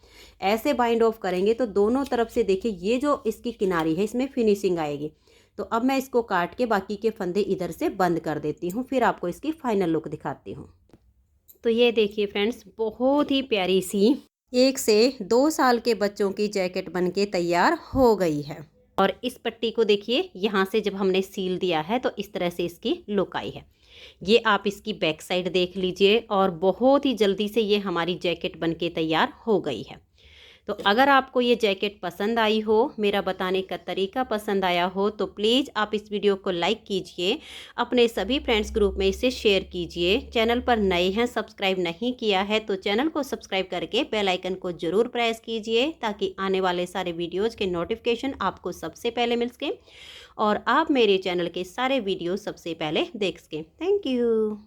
ऐसे बाइंड ऑफ करेंगे तो दोनों तरफ से देखिए ये जो इसकी किनारी है इसमें फिनिशिंग आएगी। तो अब मैं इसको काट के बाकी के फंदे इधर से बंद कर देती हूँ, फिर आपको इसकी फाइनल लुक दिखाती हूँ। तो ये देखिए फ्रेंड्स बहुत ही प्यारी सी 1 से 2 साल के बच्चों की जैकेट बनके तैयार हो गई है। और इस पट्टी को देखिए यहाँ से जब हमने सील दिया है तो इस तरह से इसकी लुक आई है। ये आप इसकी बैक साइड देख लीजिए और बहुत ही जल्दी से ये हमारी जैकेट बनके तैयार हो गई है। तो अगर आपको ये जैकेट पसंद आई हो, मेरा बताने का तरीका पसंद आया हो तो प्लीज़ आप इस वीडियो को लाइक कीजिए, अपने सभी फ्रेंड्स ग्रुप में इसे शेयर कीजिए। चैनल पर नए हैं, सब्सक्राइब नहीं किया है तो चैनल को सब्सक्राइब करके बेल आइकन को ज़रूर प्रेस कीजिए ताकि आने वाले सारे वीडियोज़ के नोटिफिकेशन आपको सबसे पहले मिल सकें और आप मेरे चैनल के सारे वीडियो सबसे पहले देख सकें। Thank you.